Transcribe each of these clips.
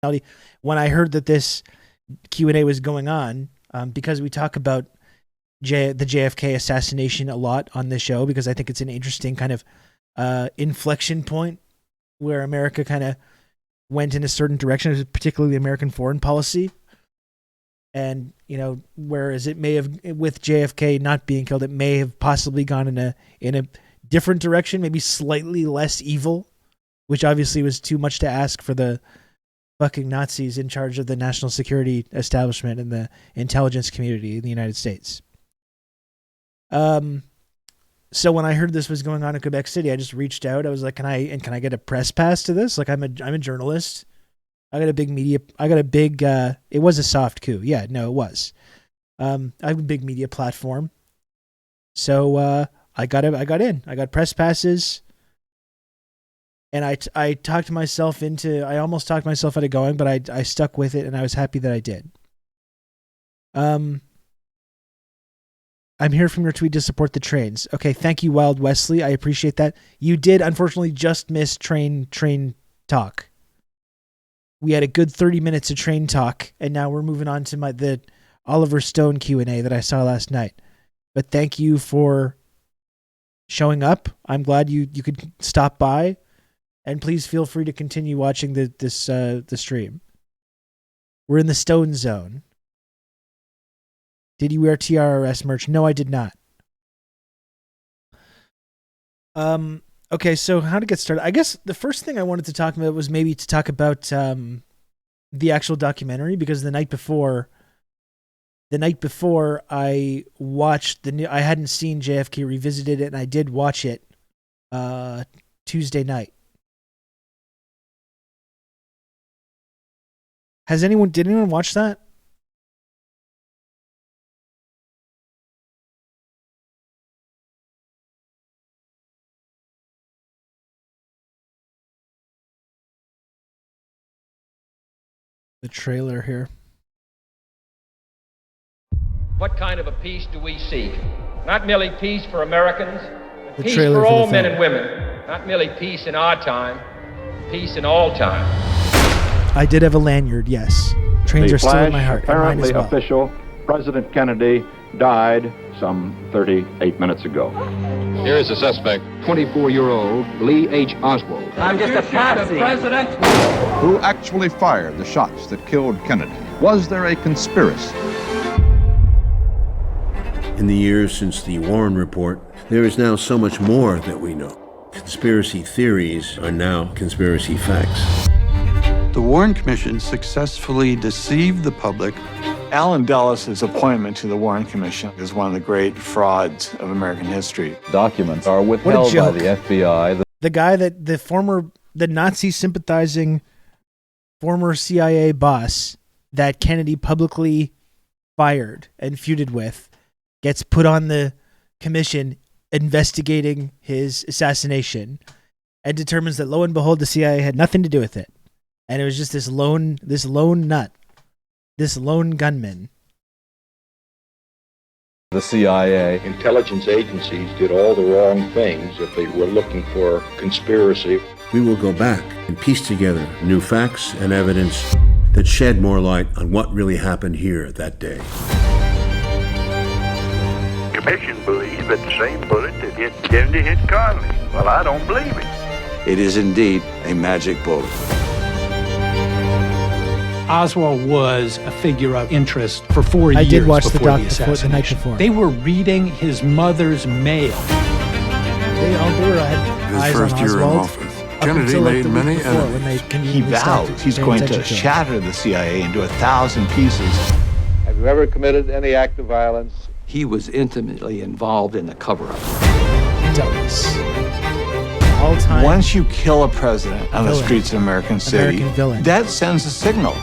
When I heard that this Q&A was going on, because we talk about the JFK assassination a lot on this show, because I think it's an interesting kind of inflection point where America kind of went in a certain direction, particularly American foreign policy. And, whereas it may have, with JFK not being killed, it may have possibly gone in a different direction, maybe slightly less evil, which obviously was too much to ask for the fucking Nazis in charge of the national security establishment and the intelligence community in the United States. So when I heard this was going on in Quebec City, I just reached out. I was like, can I get a press pass to this? Like, I'm a journalist. I got a big media. It was a soft coup. Yeah, no, it was. I have a big media platform. So, I got in. I got press passes. And I almost talked myself out of going, but I stuck with it, and I was happy that I did. I'm here from your tweet to support the trains. Okay, thank you, Wild Wesley. I appreciate that. You did, unfortunately, just miss train talk. We had a good 30 minutes of train talk, and now we're moving on to the Oliver Stone Q&A that I saw last night. But thank you for showing up. I'm glad you could stop by, and please feel free to continue watching the stream. We're in the Stone Zone. Did you wear TRRS merch? No, I did not. Okay, so how to get started? I guess the first thing I wanted to talk about was maybe to talk about the actual documentary, because the night before I watched I hadn't seen JFK Revisited, and I did watch it Tuesday night. Did anyone watch that? The trailer here. What kind of a peace do we seek? Not merely peace for Americans, but peace trailer for for the all film. men and women. Not merely peace in our time, peace in all time. I did have a lanyard, yes. Trains are still in my heart. And mine Apparently as well. official, President Kennedy died some 38 minutes ago. Here is the suspect. 24-year-old Lee H. Oswald. I'm just a patsy. President. Who actually fired the shots that killed Kennedy? Was there a conspiracy? In the years since the Warren Report, there is now so much more that we know. Conspiracy theories are now conspiracy facts. The Warren Commission successfully deceived the public. Allen Dulles' appointment to the Warren Commission is one of the great frauds of American history. Documents are withheld by the FBI. The guy that the Nazi sympathizing former CIA boss that Kennedy publicly fired and feuded with gets put on the commission investigating his assassination, and determines that, lo and behold, the CIA had nothing to do with it. And it was just this lone nut, this lone gunman. The CIA. Intelligence agencies did all the wrong things if they were looking for conspiracy. We will go back and piece together new facts and evidence that shed more light on what really happened here that day. The Commission believes that the same bullet that hit Kennedy hit Connally. Well, I don't believe it. It is indeed a magic bullet. Oswald was a figure of interest for 4 years. I did watch the doc before the night before. They were reading his mother's mail. They had eyes on Oswald. Kennedy made many enemies. He vows he's going to shatter the CIA into 1,000 pieces. Have you ever committed any act of violence? He was intimately involved in the cover-up. Dulles. All-time. Once you kill a president on the streets of American City, that sends a signal.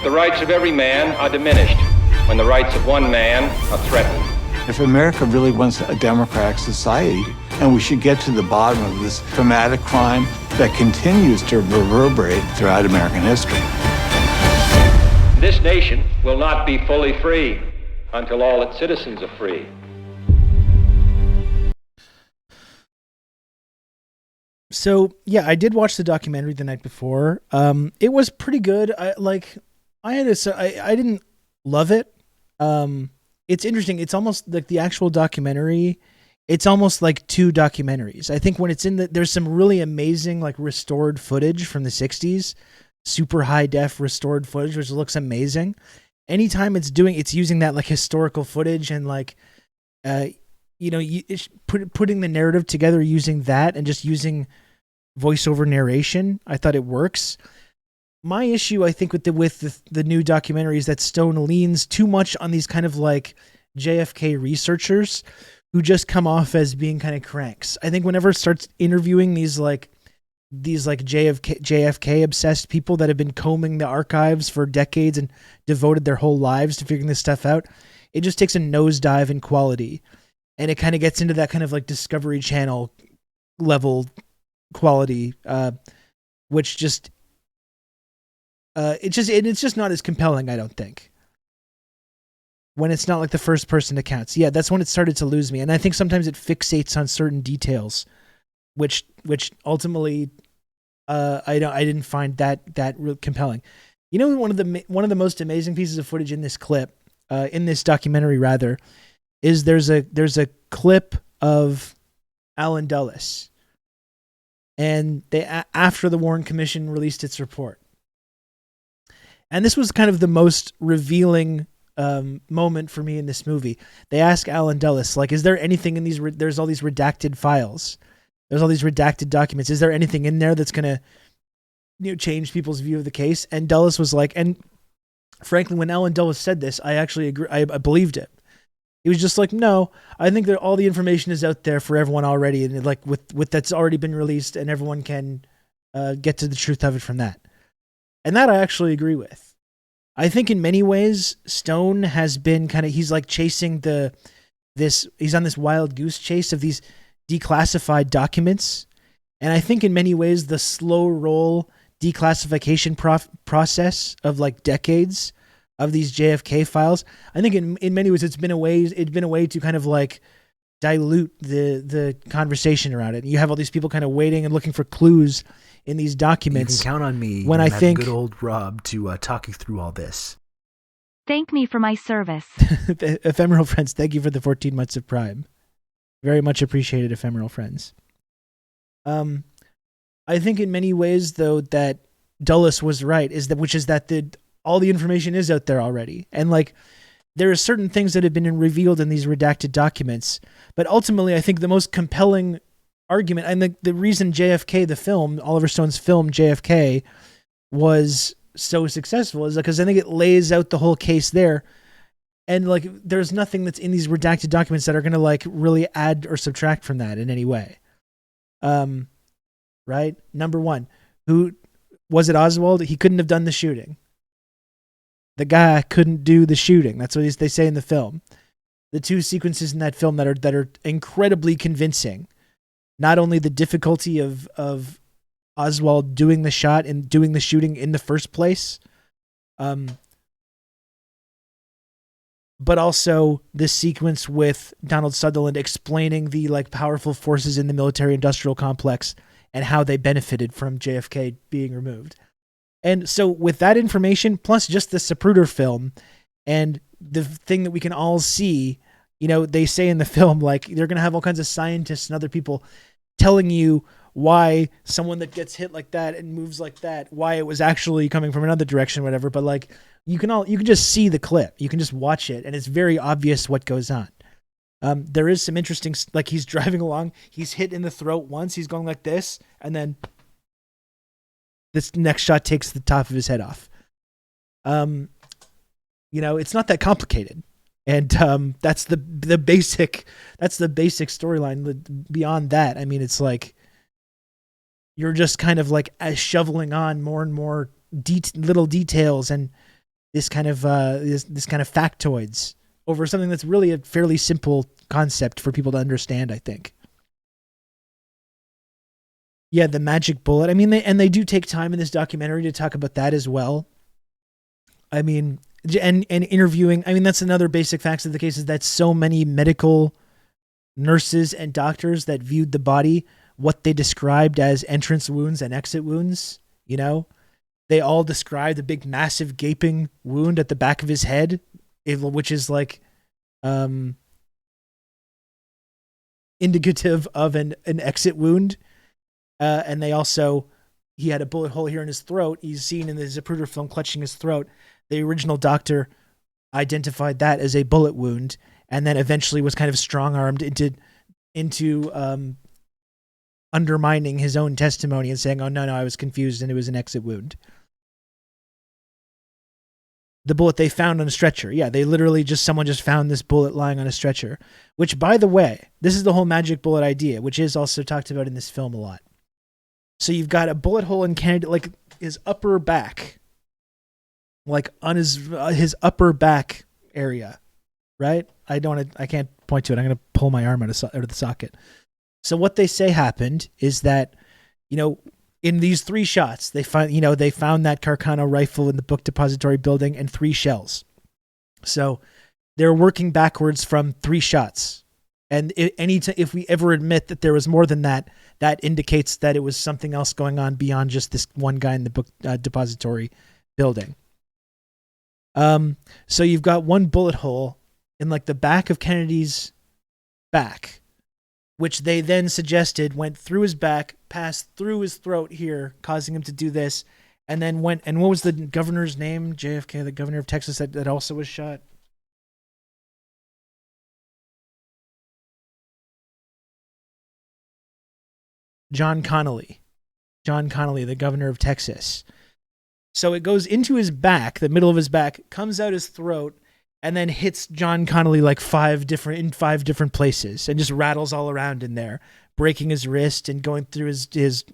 The rights of every man are diminished when the rights of one man are threatened. If America really wants a democratic society, and we should get to the bottom of this traumatic crime that continues to reverberate throughout American history. This nation will not be fully free until all its citizens are free. So yeah, I did watch the documentary the night before. It was pretty good. I didn't love it. It's interesting. It's almost like the actual documentary. It's almost like two documentaries. I think when it's there's some really amazing like restored footage from the '60s, super high def restored footage, which looks amazing. Anytime it's using that like historical footage and like, putting the narrative together using that and just using voiceover narration, I thought it works. My issue, I think, with the new documentary is that Stone leans too much on these kind of like JFK researchers who just come off as being kind of cranks. I think whenever it starts interviewing these JFK obsessed people that have been combing the archives for decades and devoted their whole lives to figuring this stuff out, it just takes a nosedive in quality, and it kind of gets into that kind of like Discovery Channel level quality, which just it's just not as compelling, I don't think, when it's not like the first person accounts. Yeah, that's when it started to lose me. And I think sometimes it fixates on certain details, which ultimately I didn't find that real compelling. You know, one of the most amazing pieces of footage in this clip, in this documentary rather, is there's a clip of Alan Dulles, and after the Warren Commission released its report. And this was kind of the most revealing moment for me in this movie. They ask Alan Dulles, like, is there anything in these, there's all these redacted files. There's all these redacted documents. Is there anything in there that's going to change people's view of the case? And Dulles was like, and frankly, when Alan Dulles said this, I actually agree. I believed it. He was just like, no, I think that all the information is out there for everyone already. And like with that's already been released, and everyone can get to the truth of it from that. And that I actually agree with. I think in many ways, Stone has been he's like chasing he's on this wild goose chase of these declassified documents. And I think in many ways, the slow roll declassification process of like decades of these JFK files, I think in many ways, it's been a way to kind of like dilute the conversation around it. You have all these people kind of waiting and looking for clues in these documents. You can count on me when I think good old Rob to talk you through all this. Thank me for my service. Ephemeral Friends, thank you for the 14 months of Prime. Very much appreciated, Ephemeral Friends. I think in many ways, though, that Dulles was right, which is that all the information is out there already. And like, there are certain things that have been revealed in these redacted documents, but ultimately I think the most compelling argument, and the reason JFK, the film, Oliver Stone's film JFK, was so successful is because I think it lays out the whole case there. And like, there's nothing that's in these redacted documents that are going to like really add or subtract from that in any way. Right? Number one, who was it? Oswald? He couldn't have done the shooting. The guy couldn't do the shooting. That's what they say in the film. The two sequences in that film that are incredibly convincing. Not only the difficulty of Oswald doing the shot and doing the shooting in the first place, but also this sequence with Donald Sutherland explaining the like powerful forces in the military-industrial complex and how they benefited from JFK being removed. And so with that information, plus just the Zapruder film and the thing that we can all see, they say in the film, like, they're going to have all kinds of scientists and other people telling you why someone that gets hit like that and moves like that, why it was actually coming from another direction, whatever. But like, you can just see the clip. You can just watch it, and it's very obvious what goes on. There is some interesting, like, he's driving along, he's hit in the throat once, he's going like this, and then this next shot takes the top of his head off. It's not that complicated. And that's the basic storyline. Beyond that, I mean, it's like you're just kind of like shoveling on more and more little details and this kind of factoids over something that's really a fairly simple concept for people to understand, I think. Yeah, the magic bullet. I mean, they do take time in this documentary to talk about that as well. I mean, and interviewing. I mean, that's another basic fact of the case, is that so many medical nurses and doctors that viewed the body what they described as entrance wounds and exit wounds. They all described a big, massive, gaping wound at the back of his head, which is like indicative of an exit wound. And he had a bullet hole here in his throat. He's seen in the Zapruder film clutching his throat. The original doctor identified that as a bullet wound, and then eventually was kind of strong-armed into undermining his own testimony and saying, "Oh no, I was confused and it was an exit wound." The bullet they found on a stretcher. Yeah, they literally someone just found this bullet lying on a stretcher. Which, by the way, this is the whole magic bullet idea, which is also talked about in this film a lot. So you've got a bullet hole in Kennedy, like his upper back, like on his upper back area, right? I can't point to it. I'm going to pull my arm out of the socket. So what they say happened is that, in these 3 shots, they found that Carcano rifle in the book depository building and 3 shells. So they're working backwards from 3 shots. And if we ever admit that there was more than that, that indicates that it was something else going on beyond just this one guy in the book depository building. So you've got one bullet hole in like the back of Kennedy's back, which they then suggested went through his back, passed through his throat here, causing him to do this, and then went. And what was the governor's name? JFK, the governor of Texas, that also was shot. John Connally, the governor of Texas. So it goes into his back, the middle of his back, comes out his throat, and then hits John Connally like 5 different places, and just rattles all around in there, breaking his wrist and going through his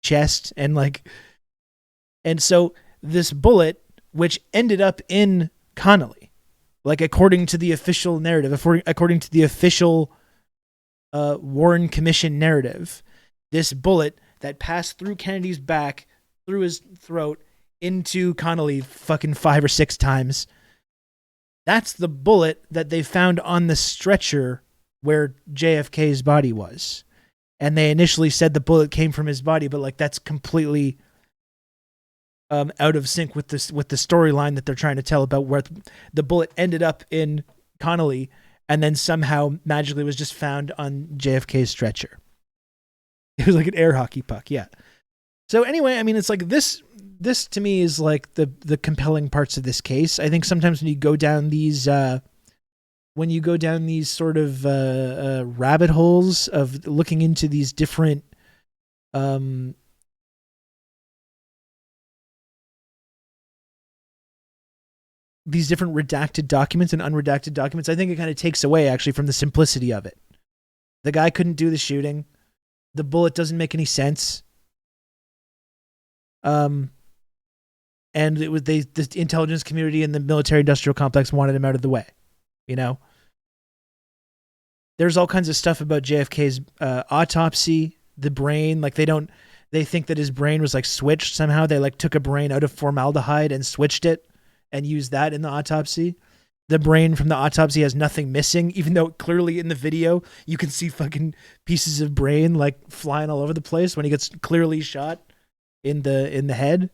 chest, and so this bullet, which ended up in Connally, like according to the official narrative, according to the official Warren Commission narrative, this bullet that passed through Kennedy's back, through his throat, into Connally fucking 5 or 6 times. That's the bullet that they found on the stretcher where JFK's body was. And they initially said the bullet came from his body, but like that's completely out of sync with the storyline that they're trying to tell about where the bullet ended up in Connally and then somehow magically was just found on JFK's stretcher. It was like an air hockey puck, yeah. So anyway, I mean, it's like this to me is like the compelling parts of this case. I think sometimes when you go down these sort of rabbit holes of looking into these different redacted documents and unredacted documents, I think it kind of takes away actually from the simplicity of it. The guy couldn't do the shooting. The bullet doesn't make any sense. And it was the intelligence community and the military industrial complex wanted him out of the way. There's all kinds of stuff about JFK's autopsy, the brain. Like they think that his brain was like switched somehow. They like took a brain out of formaldehyde and switched it and used that in the autopsy. The brain from the autopsy has nothing missing, even though clearly in the video you can see fucking pieces of brain like flying all over the place when he gets clearly shot in the head.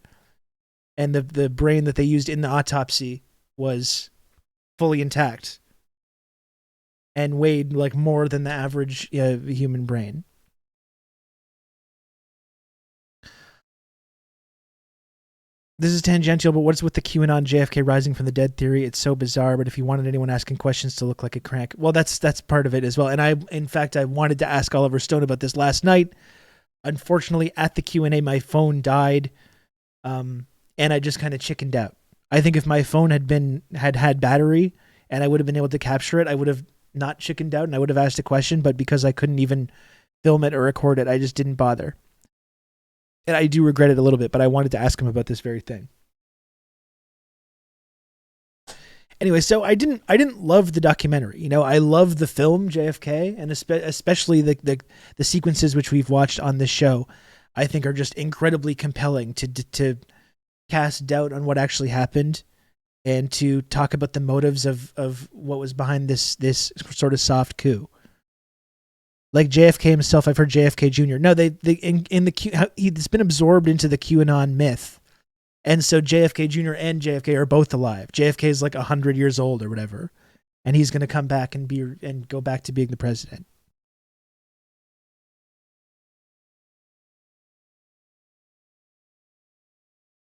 And the brain that they used in the autopsy was fully intact and weighed like more than the average human brain. This is tangential, but what's with the QAnon JFK rising from the dead theory? It's so bizarre, but if you wanted anyone asking questions to look like a crank, well, that's part of it as well. And I wanted to ask Oliver Stone about this last night. Unfortunately, at the Q&A, my phone died, and I just kind of chickened out. I think if my phone had battery and I would have been able to capture it, I would have not chickened out and I would have asked a question, but because I couldn't even film it or record it, I just didn't bother. And I do regret it a little bit, but I wanted to ask him about this very thing. Anyway, so I didn't love the documentary. I love the film JFK, and especially the sequences which we've watched on this show. I think are just incredibly compelling to cast doubt on what actually happened, and to talk about the motives of what was behind this sort of soft coup. Like JFK himself, I've heard JFK Jr. No, he's been absorbed into the QAnon myth, and so JFK Jr. and JFK are both alive. JFK is like 100 years old or whatever, and he's going to come back and go back to being the president.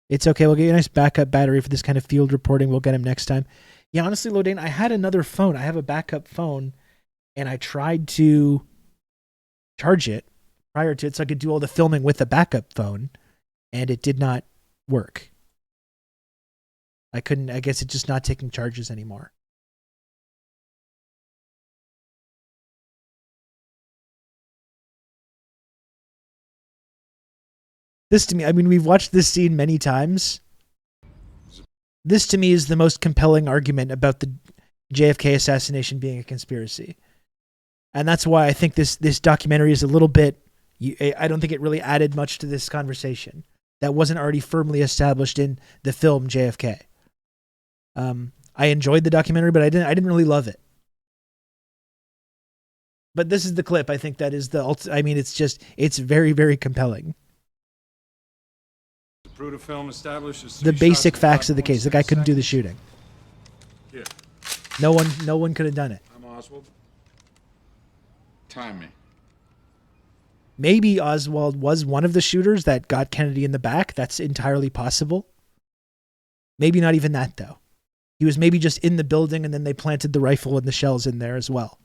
It's okay. We'll get you a nice backup battery for this kind of field reporting. We'll get him next time. Yeah, honestly, Lodane, I had another phone. I have a backup phone, and I tried to charge it prior to it so I could do all the filming with a backup phone, and it did not work. I couldn't. I guess it's just not taking charges anymore. This to me, I mean, we've watched this scene many times. This to me is the most compelling argument about the JFK assassination being a conspiracy. And that's why I think this documentary is a little bit, I don't think it really added much to this conversation that wasn't already firmly established in the film JFK. I enjoyed the documentary, but I didn't really love it. But this is the clip. I think that is it's very, very compelling. The film establishes the basic facts of the case. The guy couldn't do the shooting. Yeah. No one could have done it. I'm Oswald. Time me. Maybe Oswald was one of the shooters that got Kennedy in the back. That's entirely possible. Maybe not even that, though. He was maybe just in the building, and then they planted the rifle and the shells in there as well.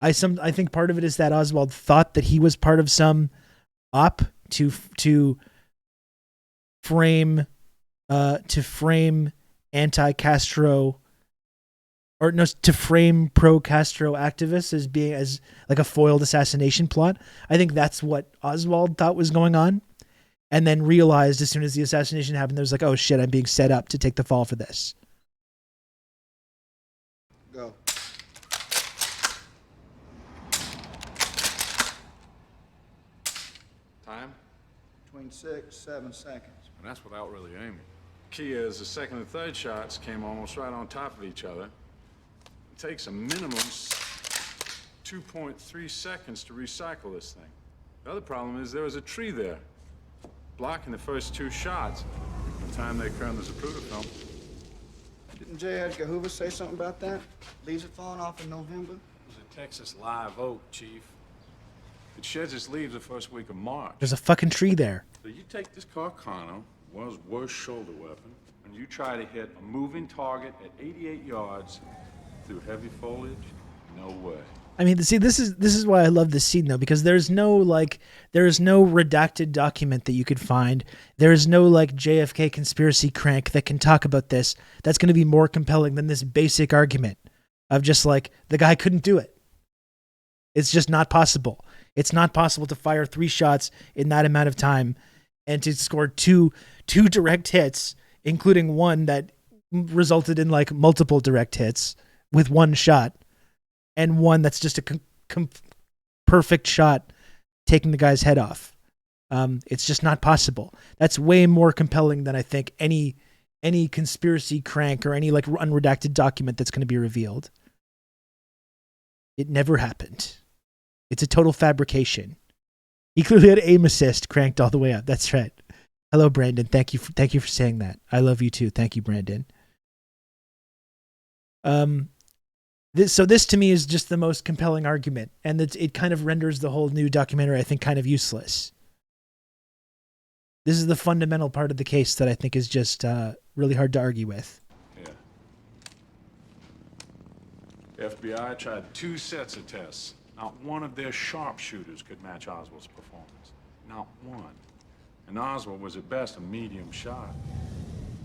I think part of it is that Oswald thought that he was part of some op to frame anti-Castro, or no, to frame pro-Castro activists as being as like a foiled assassination plot. I think that's what Oswald thought was going on, and then realized as soon as the assassination happened, there was like, oh shit, I'm being set up to take the fall for this. Go. Time? Between 6-7 seconds. And that's without really aiming. Key is the second and third shots came almost right on top of each other. It takes a minimum 2.3 seconds to recycle this thing. The other problem is there was a tree there, blocking the first two shots. By the time they occur in the Zapruder film. Didn't J. Edgar Hoover say something about that? Leaves it falling off in November? It was a Texas live oak, Chief. It sheds its leaves the first week of March. There's a fucking tree there. So you take this Carcano, world's worst shoulder weapon, and you try to hit a moving target at 88 yards through heavy foliage? No way. I mean, see, this is why I love this scene though, because there is no redacted document that you could find. There is no like JFK conspiracy crank that can talk about this. That's going to be more compelling than this basic argument of just like the guy couldn't do it. It's just not possible. It's not possible to fire 3 shots in that amount of time and to score two direct hits, including one that resulted in like multiple direct hits with one shot, and one that's just a perfect shot taking the guy's head off. It's just not possible. That's way more compelling than I think any conspiracy crank or any like unredacted document that's going to be revealed. It never happened. It's a total fabrication. He clearly had aim assist cranked all the way up. That's right. Hello, Brandon. Thank you for saying that. I love you too. Thank you, Brandon. This to me is just the most compelling argument, and it kind of renders the whole new documentary, I think, kind of useless. This is the fundamental part of the case that I think is just really hard to argue with. Yeah. The FBI tried 2 sets of tests. Not one of their sharpshooters could match Oswald's performance. Not one. And Oswald was at best a medium shot.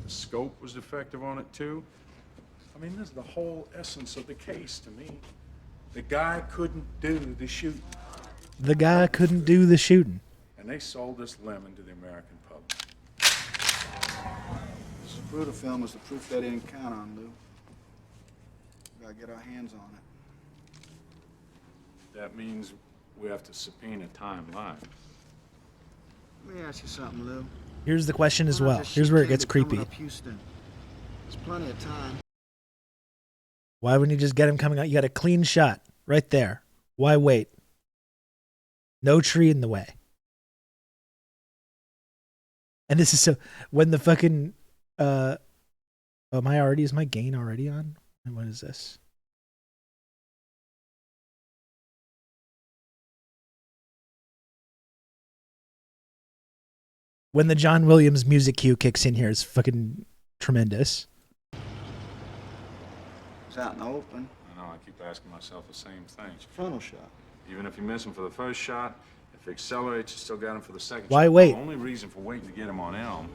The scope was defective on it too. I mean, this is the whole essence of the case to me. The guy couldn't do the shooting. The guy couldn't do the shooting. And they sold this lemon to the American public. This Zapruder film is the proof they didn't count on, Lou. We gotta get our hands on it. That means we have to subpoena Time Live. Let me ask you something, Lou. Here's the question as well. Here's where it gets creepy. There's plenty of time. Why wouldn't you just get him coming out? You got a clean shot right there. Why wait? No tree in the way. And this is so when the fucking is my gain already on? And what is this? When the John Williams music cue kicks in here, it's fucking tremendous. It's out in the open. I know, I keep asking myself the same thing. It's a frontal shot. Even if you miss him for the first shot, if it accelerates, you still got him for the second Why shot. wait? The only reason for waiting to get him on Elm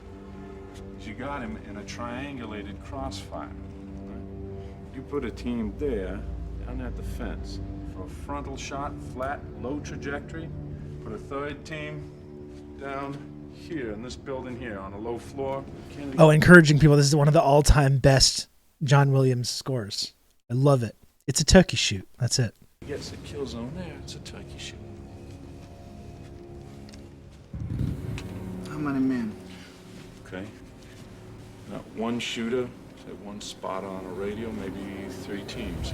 is you got him in a triangulated crossfire. Right? You put a team there, down at the fence, for a frontal shot, flat, low trajectory. Put a third team down here in this building here on a low floor. Oh, encouraging people. This is one of the all-time best John Williams scores. I love it. It's a turkey shoot. That's it. He gets the kill zone there. It's a turkey shoot. How many men? Okay. Not one shooter, say one spotter on a radio, maybe 3 teams.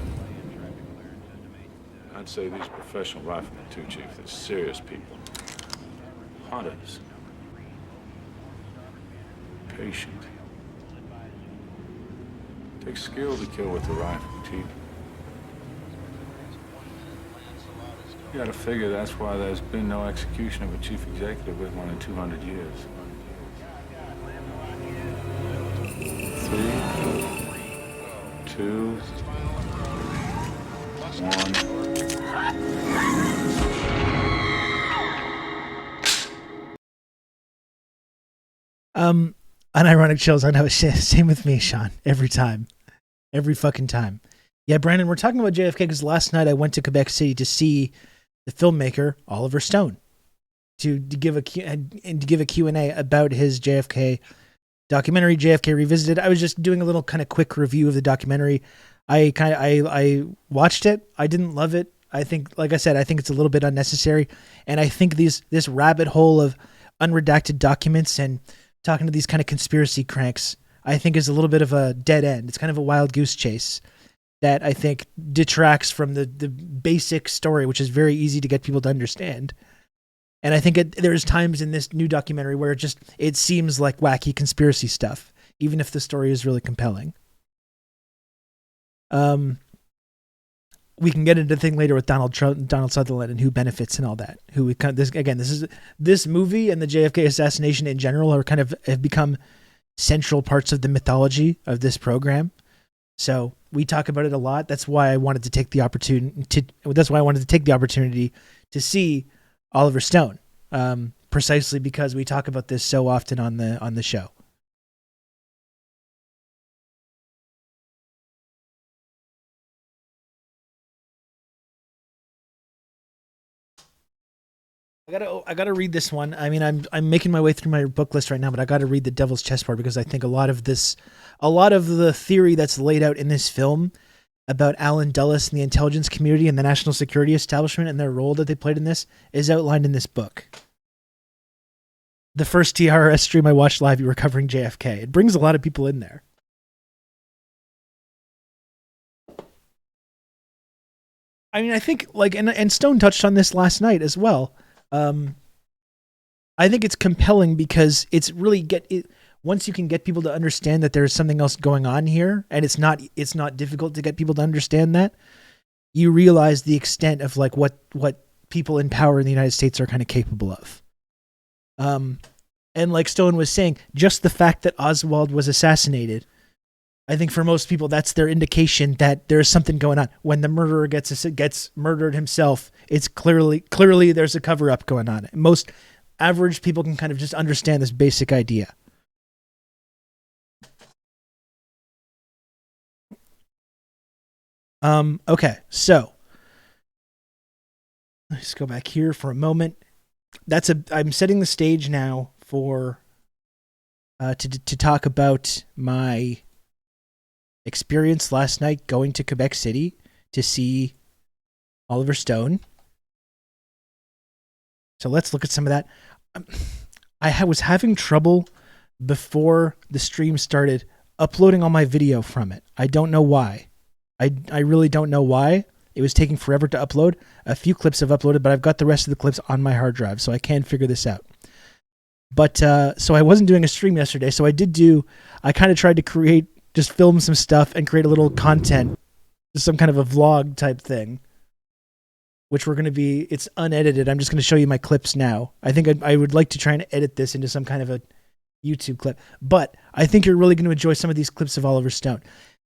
I'd say these professional riflemen too, Chief. They're serious people. Hunters. Patient. Takes skill to kill with the rifle, Chief. You gotta figure that's why there's been no execution of a chief executive with one in 200 years. 3, 2, 1. Unironic chills. I know. Same with me, Sean. Every time. Every fucking time. Yeah, Brandon, we're talking about JFK because last night I went to Quebec City to see the filmmaker Oliver Stone to give a Q&A about his JFK documentary, JFK Revisited. I was just doing a little kind of quick review of the documentary. I watched it. I didn't love it. I think, like I said, I think it's a little bit unnecessary, and I think this rabbit hole of unredacted documents and talking to these kind of conspiracy cranks, I think is a little bit of a dead end. It's kind of a wild goose chase that I think detracts from the basic story, which is very easy to get people to understand. And I think there's times in this new documentary where it seems like wacky conspiracy stuff, even if the story is really compelling. We can get into the thing later with Donald Sutherland and who benefits and all that. This movie and the JFK assassination in general have become central parts of the mythology of this program. So we talk about it a lot. That's why I wanted to take the opportunity to see Oliver Stone, precisely because we talk about this so often on the show. I gotta read this one. I mean, I'm making my way through my book list right now, but I gotta read The Devil's Chessboard because I think a lot of the theory that's laid out in this film about Allen Dulles and the intelligence community and the national security establishment and their role that they played in this is outlined in this book. The first TRRS stream I watched live, you were covering JFK. It brings a lot of people in there. I mean, I think and Stone touched on this last night as well. I think it's compelling because it's really once you can get people to understand that there's something else going on here, and it's not difficult to get people to understand that, you realize the extent of what people in power in the United States are kind of capable of. And like Stone was saying, just the fact that Oswald was assassinated, I think for most people that's their indication that there's something going on. When the murderer gets murdered himself, it's clearly there's a cover up going on. Most average people can kind of just understand this basic idea. Okay, so let's go back here for a moment. I'm setting the stage now for to talk about my experience last night going to Quebec City to see Oliver Stone. So let's look at some of that. I was having trouble before the stream started uploading all my video from it. I don't know why. I really don't know why, It was taking forever to upload. A few clips have uploaded, but I've got the rest of the clips on my hard drive, so I can figure this out. But so I wasn't doing a stream yesterday, so I kind of tried to just film some stuff and create a little content, some kind of a vlog type thing, which it's unedited. I'm just going to show you my clips now. I think I would like to try and edit this into some kind of a YouTube clip, but I think you're really going to enjoy some of these clips of Oliver Stone.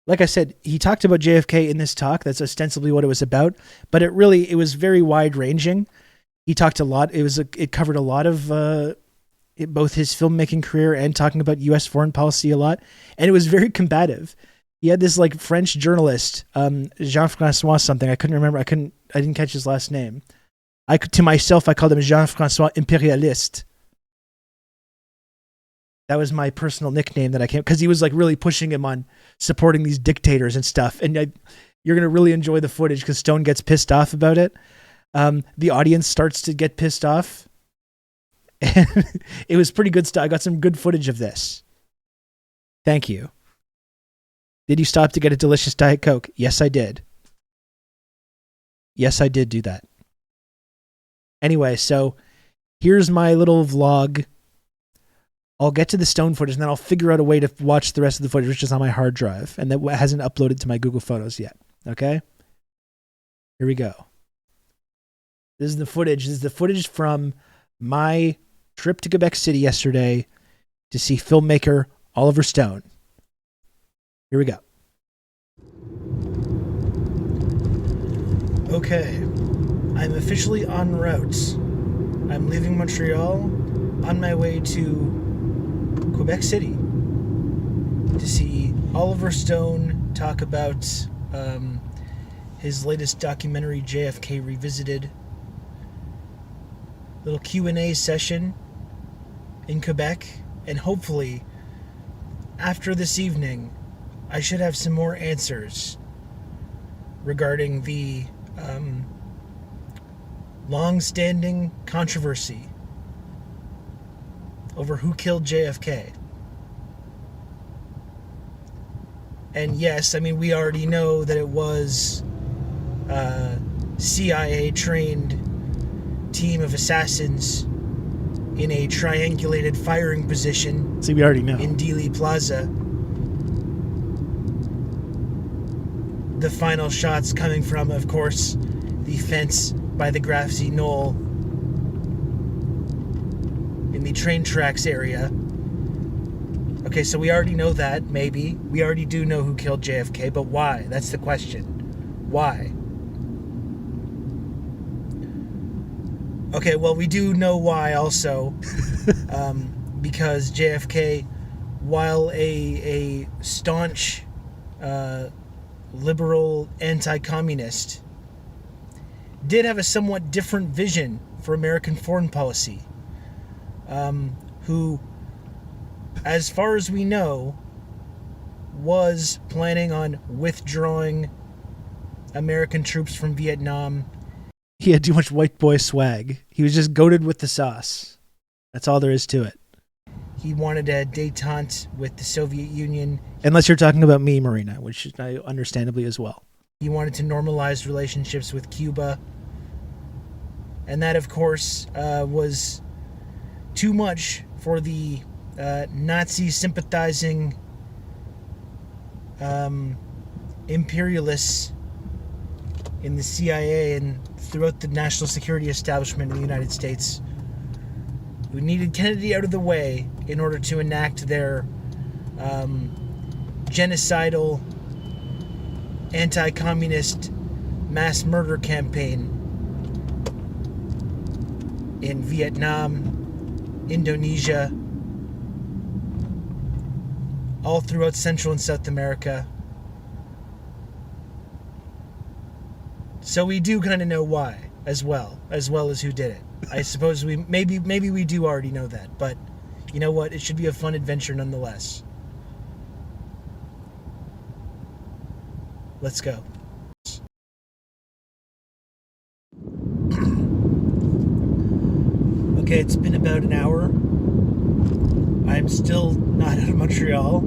Like I said, he talked about JFK in this talk. That's ostensibly what it was about, but it was very wide ranging. He talked a lot. It covered a lot of both his filmmaking career and talking about U.S. foreign policy a lot, and it was very combative. He had this like French journalist, Jean-François something. I couldn't remember. I didn't catch his last name. To myself, I called him Jean-François Impérialiste. That was my personal nickname that I came, because he was like really pushing him on supporting these dictators and stuff. And you're going to really enjoy the footage because Stone gets pissed off about it. The audience starts to get pissed off. And it was pretty good stuff. I got some good footage of this. Thank you. Did you stop to get a delicious Diet Coke? Yes, I did. Yes, I did do that. Anyway, so here's my little vlog. I'll get to the Stone footage, and then I'll figure out a way to watch the rest of the footage, which is on my hard drive, and that hasn't uploaded to my Google Photos yet. Okay? Here we go. This is the footage. This is the footage from my trip to Quebec City yesterday to see filmmaker Oliver Stone. Here we go. Okay. I'm officially en route. I'm leaving Montreal on my way to Quebec City to see Oliver Stone talk about his latest documentary, JFK Revisited. Little Q&A session in Quebec, and hopefully after this evening I should have some more answers regarding the long-standing controversy over who killed JFK. And yes, I mean, we already know that it was a CIA-trained team of assassins in a triangulated firing position. See, we already know. In Dealey Plaza. The final shots coming from, of course, the fence by the grassy knoll in the train tracks area. Okay, so we already know that, maybe. We already do know who killed JFK, but why? That's the question. Why? Okay, well, we do know why also. Because JFK, while a staunch liberal anti-communist, did have a somewhat different vision for American foreign policy. Who, as far as we know, was planning on withdrawing American troops from Vietnam. He had too much white boy swag. He was just goated with the sauce. That's all there is to it. He wanted a détente with the Soviet Union. Unless you're talking about me, Marina, which I understandably as well. He wanted to normalize relationships with Cuba. And that, of course, was too much for the Nazi-sympathizing imperialists in the CIA and throughout the national security establishment in the United States, who needed Kennedy out of the way in order to enact their genocidal, anti-communist mass murder campaign in Vietnam, Indonesia, all throughout Central and South America. So we do kind of know why, as well as who did it. I suppose maybe we do already know that, but you know what? It should be a fun adventure nonetheless. Let's go. Okay, it's been about an hour. I'm still not out of Montreal.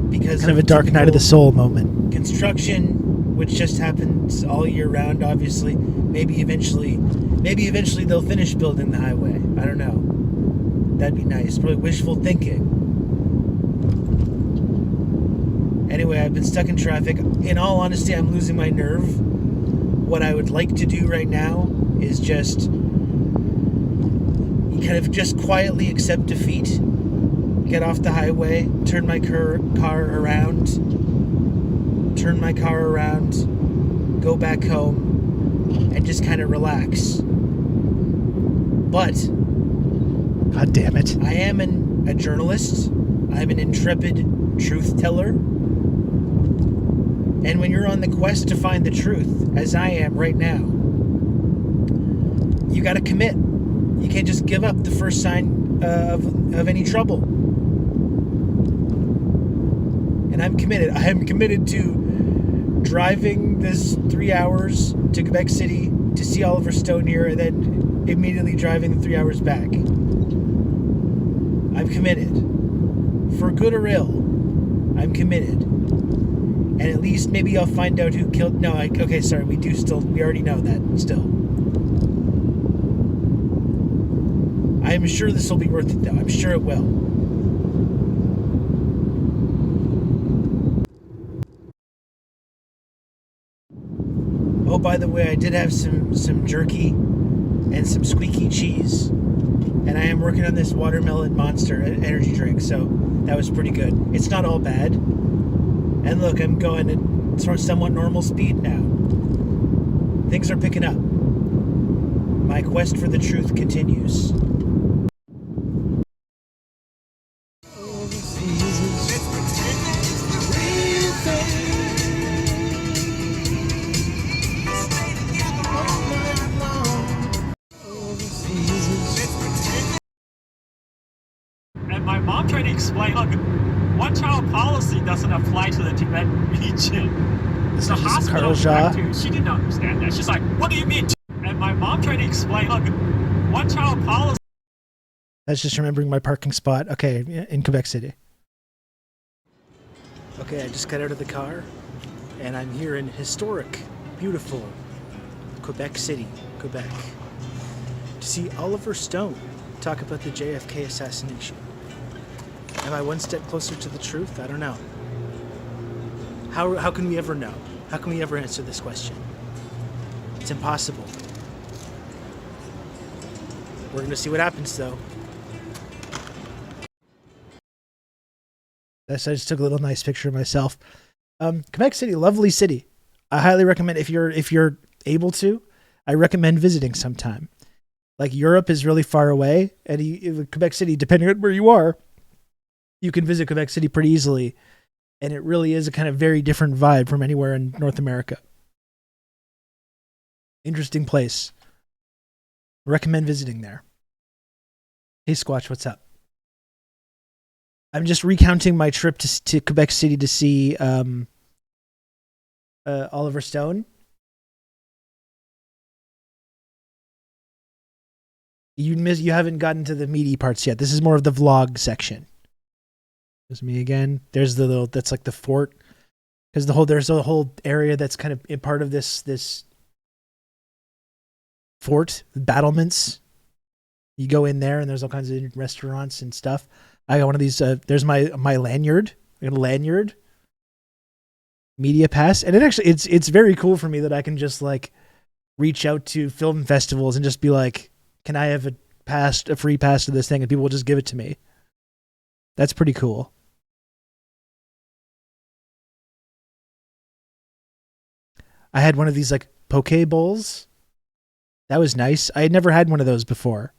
Because kind of a dark night of the soul moment. Construction which just happens all year round, obviously. Maybe eventually they'll finish building the highway. I don't know. That'd be nice. Probably wishful thinking. Anyway, I've been stuck in traffic. In all honesty, I'm losing my nerve. What I would like to do right now is just kind of just quietly accept defeat, get off the highway, turn my car around, go back home, and just kind of relax. But God damn it. I am a journalist. I'm an intrepid truth teller. And when you're on the quest to find the truth, as I am right now, you got to commit. You can't just give up the first sign of any trouble. And I'm committed. I am committed to driving this 3 hours to Quebec City to see Oliver Stone here, and then immediately driving the 3 hours back. I'm committed. For good or ill, I'm committed. And at least maybe I'll find out who killed... No, okay, sorry, we already know that still. I am sure this will be worth it, though. I'm sure it will. Oh, by the way, I did have some jerky and some squeaky cheese. And I am working on this watermelon monster energy drink, so that was pretty good. It's not all bad. And look, I'm going at somewhat normal speed now. Things are picking up. My quest for the truth continues. And my mom tried to explain, look, one-child policy doesn't apply to the Tibet region. The hospital she didn't understand that. She's like, what do you mean? And my mom tried to explain, look, one-child policy. That's just remembering my parking spot. Okay, in Quebec City. Okay, I just got out of the car, and I'm here in historic, beautiful Quebec City, Quebec, to see Oliver Stone talk about the JFK assassination. Am I one step closer to the truth? I don't know. How can we ever know? How can we ever answer this question? It's impossible. We're going to see what happens, though. I just took a little nice picture of myself. Quebec City, lovely city. I highly recommend if you're able to. I recommend visiting sometime. Like Europe is really far away, and Quebec City, depending on where you are, you can visit Quebec City pretty easily, and it really is a kind of very different vibe from anywhere in North America. Interesting place. Recommend visiting there. Hey Squatch, what's up? I'm just recounting my trip to Quebec City to see Oliver Stone. You haven't gotten to the meaty parts yet. This is more of the vlog section. There's me again. There's the little, that's like the fort, because there's a whole area that's kind of a part of this fort, the battlements. You go in there and there's all kinds of restaurants and stuff. I got one of these. There's my lanyard. I got a lanyard. Media pass, and it's very cool for me that I can just like reach out to film festivals and just be like, can I have a free pass to this thing, and people will just give it to me. That's pretty cool. I had one of these like poke bowls. That was nice. I had never had one of those before.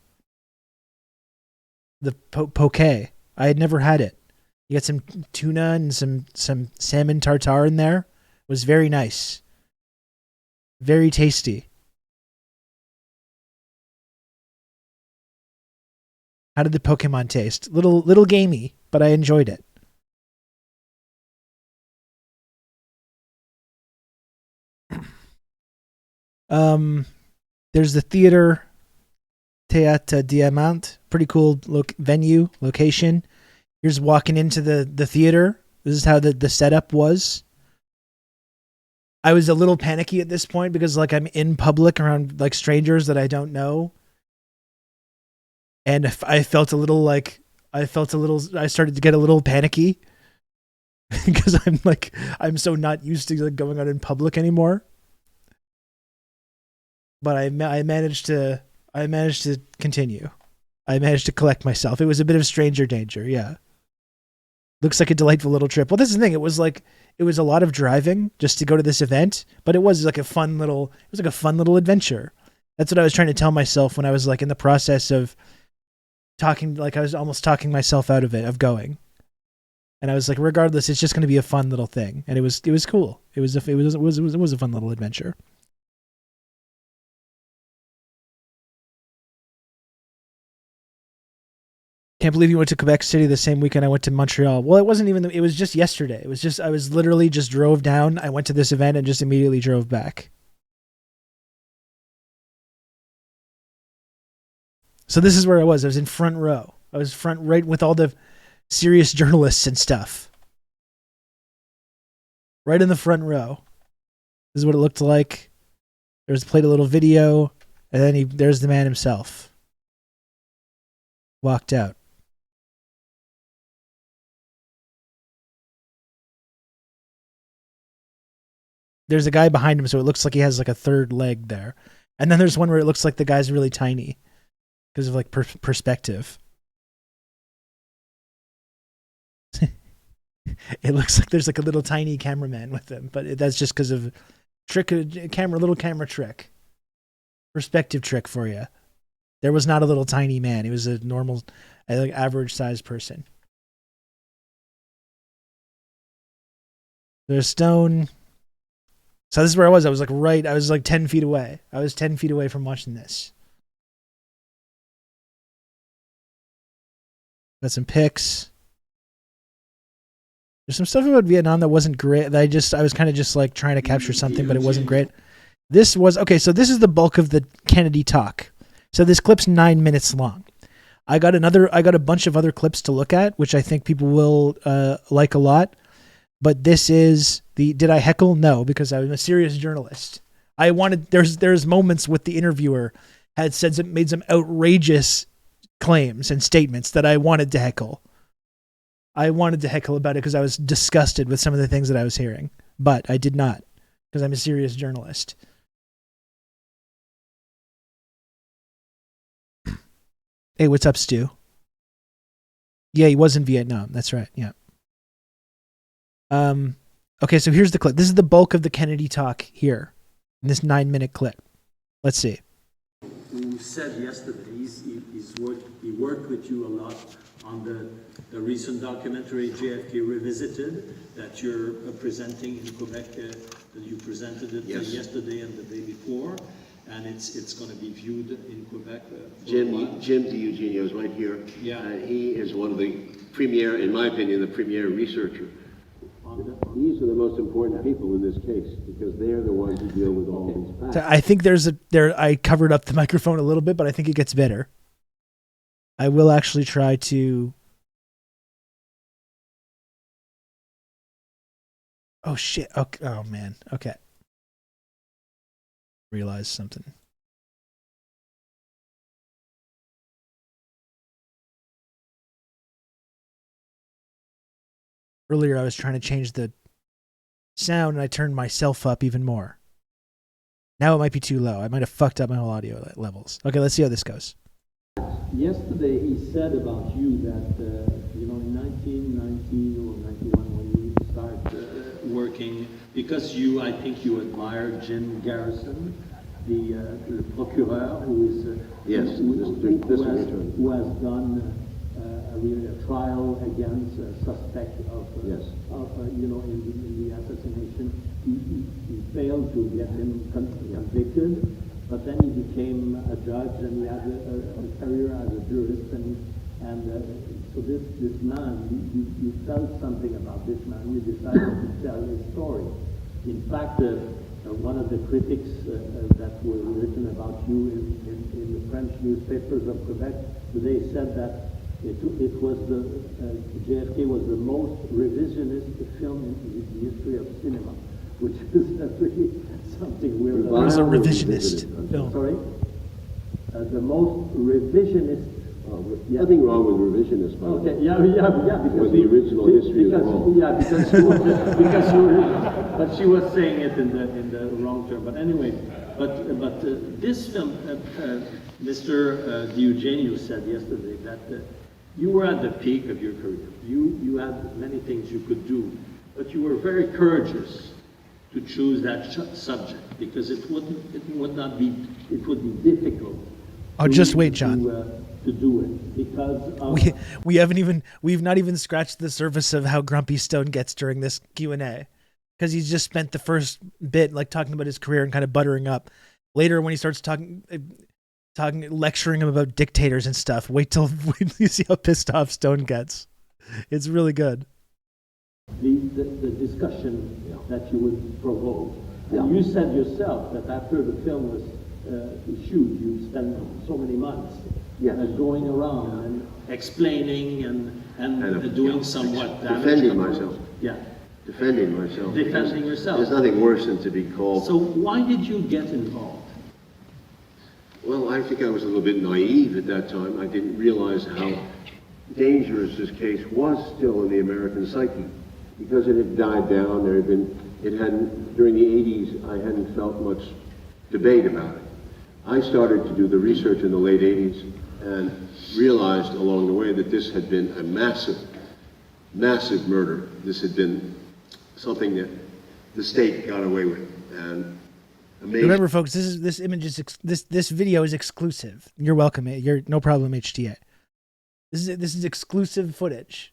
The poke. I had never had it. You got some tuna and some salmon tartare in there. It was very nice. Very tasty. How did the Pokemon taste? Little gamey, but I enjoyed it. There's the theater, Théâtre Diamant. Pretty cool location. Here's walking into the theater. This is how the setup was. I was a little panicky at this point because like I'm in public around like strangers that I don't know. And I felt a little I started to get a little panicky because I'm so not used to like going out in public anymore. But I managed to continue. I managed to collect myself. It was a bit of stranger danger, yeah. Looks like a delightful little trip. Well, this is the thing. It was a lot of driving just to go to this event, but it was like a fun little adventure. That's what I was trying to tell myself when I was like in the process of talking, like I was almost talking myself out of it, of going. And I was like, regardless, it's just going to be a fun little thing. And it was cool. It was a fun little adventure. Can't believe you went to Quebec City the same weekend I went to Montreal. Well, it was just yesterday. I was literally just drove down. I went to this event and just immediately drove back. So this is where I was. I was in front row. I was front right with all the serious journalists and stuff. Right in the front row. This is what it looked like. Played a little video, and then there's the man himself. Walked out. There's a guy behind him, so it looks like he has like a third leg there. And then there's one where it looks like the guy's really tiny because of like perspective. It looks like there's like a little tiny cameraman with him, but that's just because of little camera trick. Perspective trick for you. There was not a little tiny man. He was a normal, like average sized person. There's stone. So this is where I was. I was like 10 feet away. I was 10 feet away from watching this. Got some pics. There's some stuff about Vietnam that wasn't great. That I was kind of just like trying to capture something, but it wasn't great. This was, okay, so this is the bulk of the Kennedy talk. So this clip's 9 minutes long. I got a bunch of other clips to look at, which I think people will like a lot. But this is did I heckle? No, because I'm a serious journalist. There's moments with the interviewer made some outrageous claims and statements that I wanted to heckle. I wanted to heckle about it because I was disgusted with some of the things that I was hearing. But I did not, because I'm a serious journalist. Hey, what's up, Stu? Yeah, he was in Vietnam. That's right. Yeah. Okay, so here's the clip. This is the bulk of the Kennedy talk here in this 9-minute clip. Let's see. Who said yesterday he worked with you a lot on the recent documentary JFK Revisited that you're presenting in Quebec. That you presented it yesterday and the day before, and it's going to be viewed in Quebec. Jim DiEugenio is right here. Yeah. He is one of the premier, in my opinion, the premier researcher. These are the most important people in this case because they're the ones who deal with all these facts. So I think I covered up the microphone a little bit, but I think it gets better. I will actually try to. Oh shit! Okay. Oh man. Okay. Realize something. Earlier, I was trying to change the sound, and I turned myself up even more. Now it might be too low. I might have fucked up my whole audio levels. Okay, let's see how this goes. Yesterday, he said about you that, in 1990 or 91, when you start working, because I think you admire Jim Garrison, the procureur who is who has done a trial against a suspect of in the assassination. He failed to get him convicted, but then he became a judge and he had a career as a jurist, and so this man, you felt something about this man. You decided to tell his story. In fact, one of the critics that were written about you in the French newspapers of Quebec today said that it was JFK was the most revisionist film in the history of cinema. which is really something we're... It was a revisionist film. Sorry? The most revisionist... Nothing wrong with revisionist, by the way. Okay, yeah, because the original history is wrong. Yeah, but she was saying it in the wrong term. But anyway, but this film, Mr. Diogenio said yesterday that you were at the peak of your career. You had many things you could do, but you were very courageous to choose that subject because it would be difficult. Oh, just wait, John. To do it because we've not even scratched the surface of how grumpy Stone gets during this Q&A, because he's just spent the first bit like talking about his career and kind of buttering up. Later, when he starts lecturing him about dictators and stuff, wait till you see how pissed off Stone gets. It's really good. The discussion that you would provoke. And you said yourself that after the film was issued, you spent so many months going around and explaining and doing somewhat damage. Defending myself. Yeah. Defending myself. Defending yourself. There's nothing worse than to be called. So why did you get involved? Well, I think I was a little bit naive at that time. I didn't realize how dangerous this case was still in the American psyche, because it had died down. During the 80s, I hadn't felt much debate about it. I started to do the research in the late 80s and realized along the way that this had been a massive, massive murder. This had been something that the state got away with. And amazing. Remember, folks, this video is exclusive. You're welcome. You're no problem, HTA. This is exclusive footage.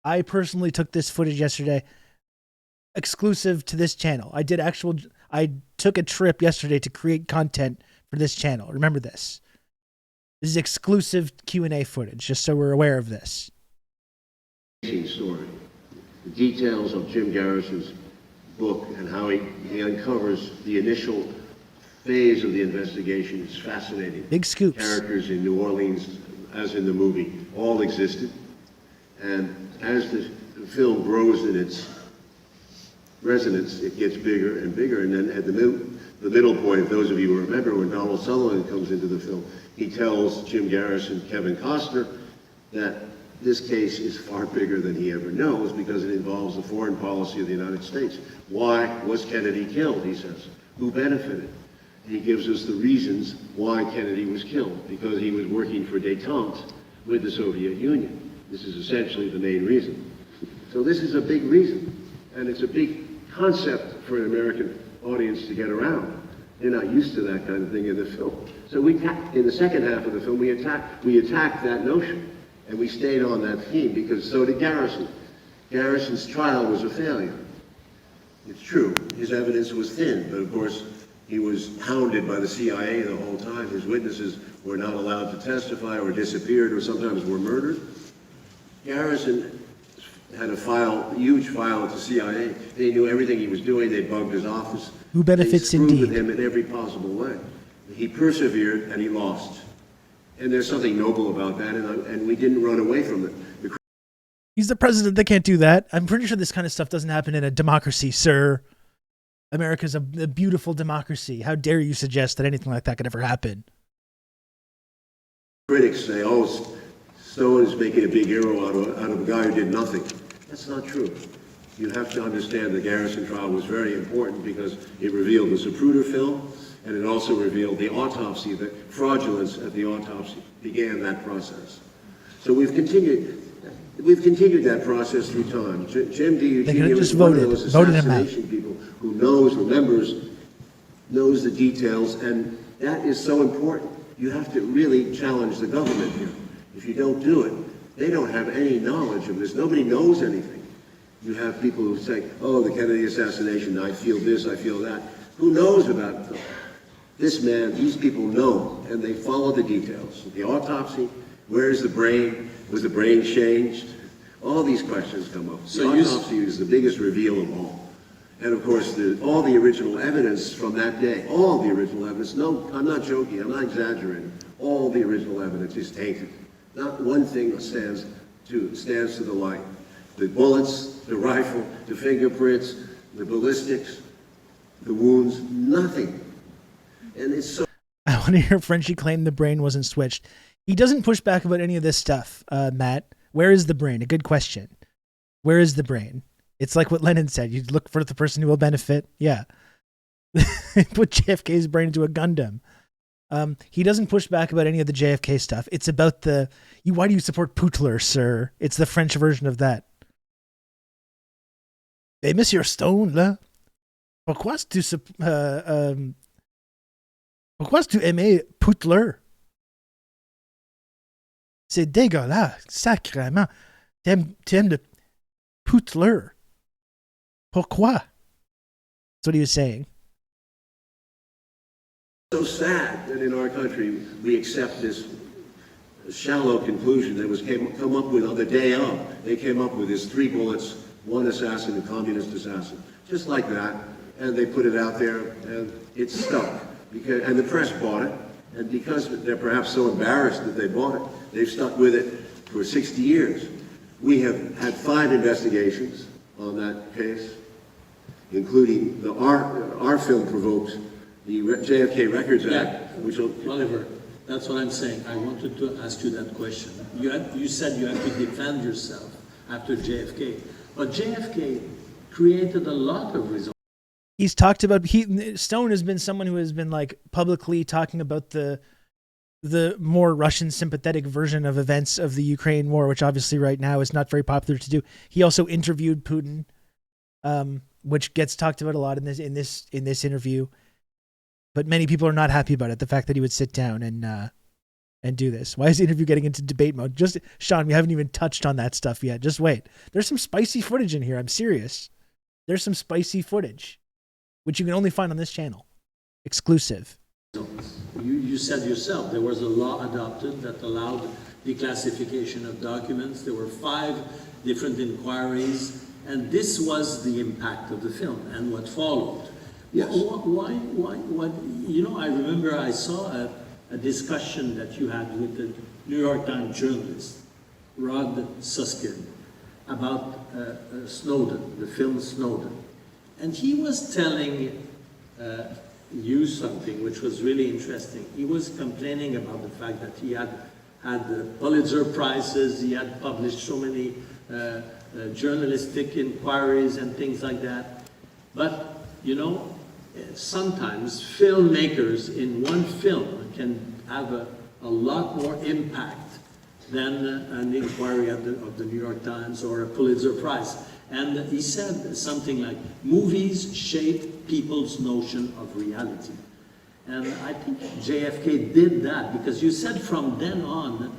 I personally took this footage yesterday, exclusive to this channel. I took a trip yesterday to create content for this channel. Remember this. This is exclusive Q&A footage, just so we're aware of this. Story. The details of Jim Garrison's book and how he uncovers the initial phase of the investigation is fascinating. Big scoops. Characters in New Orleans, as in the movie, all existed. And as the film grows in its resonance, it gets bigger and bigger. And then at the middle point, those of you who remember when Donald Sutherland comes into the film, he tells Jim Garrison, Kevin Costner, that this case is far bigger than he ever knows because it involves the foreign policy of the United States. Why was Kennedy killed, he says? Who benefited? And he gives us the reasons why Kennedy was killed, because he was working for détente with the Soviet Union. This is essentially the main reason. So this is a big reason, and it's a big concept for an American audience to get around. They're not used to that kind of thing in the film. So in the second half of the film, we attacked that notion, and we stayed on that theme, because so did Garrison. Garrison's trial was a failure. It's true, his evidence was thin, but of course, he was hounded by the CIA the whole time. His witnesses were not allowed to testify or disappeared or sometimes were murdered. Garrison had a huge file at the CIA. They knew everything he was doing. They bugged his office. Who benefits they screwed indeed? with him in every possible way. He persevered and he lost. And there's something noble about that, and we didn't run away from it. He's the president. They can't do that. I'm pretty sure this kind of stuff doesn't happen in a democracy, sir. America's a beautiful democracy. How dare you suggest that anything like that could ever happen? Critics say, oh, Stone is making a big hero out of a guy who did nothing. That's not true. You have to understand the Garrison trial was very important because it revealed the Zapruder film, and it also revealed the autopsy, the fraudulence at the autopsy began that process. So we've continued that process through time. Jim Diogenio is one of those assassination people who knows the details, and that is so important. You have to really challenge the government here. If you don't do it, they don't have any knowledge of this. Nobody knows anything. You have people who say, oh, the Kennedy assassination, I feel this, I feel that. Who knows about it? This man, these people know, and they follow the details. The autopsy, where's the brain? Was the brain changed? All these questions come up. So the autopsy is the biggest reveal of all. And of course, all the original evidence from that day, all the original evidence, no, I'm not joking, I'm not exaggerating, all the original evidence is tainted. Not one thing stands to the light. The bullets, the rifle, the fingerprints, the ballistics, the wounds, nothing. And it's so... I want to hear Frenchie claim the brain wasn't switched. He doesn't push back about any of this stuff, Matt. Where is the brain? A good question. Where is the brain? It's like what Lennon said. You look for the person who will benefit. Yeah. Put JFK's brain into a Gundam. He doesn't push back about any of the JFK stuff. It's about why do you support Poutler, sir? It's the French version of that. Hey, Monsieur Stone, là? Pourquoi tu aimes Poutler? C'est dégueulasse, sacrément. T'aimes le Poutler. Pourquoi? That's what he was saying. So sad that in our country we accept this shallow conclusion that was come up with on the day of. They came up with this 3 bullets, 1 assassin, a communist assassin, just like that, and they put it out there, and it stuck. And the press bought it, and because they're perhaps so embarrassed that they bought it, they've stuck with it for 60 years. We have had 5 investigations on that case, including our film provoked the JFK Records Act, which will... Oliver, that's what I'm saying. I wanted to ask you that question. You said you have to defend yourself after JFK, but JFK created a lot of results. He's talked about Stone has been someone who has been like publicly talking about the more Russian sympathetic version of events of the Ukraine war, which obviously right now is not very popular to do. He also interviewed Putin, which gets talked about a lot in this interview. But many people are not happy about it. The fact that he would sit down and do this. Why is the interview getting into debate mode? Just Sean, we haven't even touched on that stuff yet. Just wait. There's some spicy footage in here. I'm serious. There's some spicy footage, which you can only find on this channel, exclusive. You said yourself there was a law adopted that allowed declassification of documents. There were 5 different inquiries, and this was the impact of the film and what followed. Yes. Why? You know, I remember I saw a discussion that you had with the New York Times journalist, Rod Susskind, about Snowden, the film Snowden. And he was telling you something which was really interesting. He was complaining about the fact that he had the Pulitzer Prizes, he had published so many journalistic inquiries and things like that. But, you know, sometimes filmmakers in one film can have a lot more impact than an inquiry of the New York Times or a Pulitzer Prize. And he said something like, movies shape people's notion of reality. And I think JFK did that because you said from then on,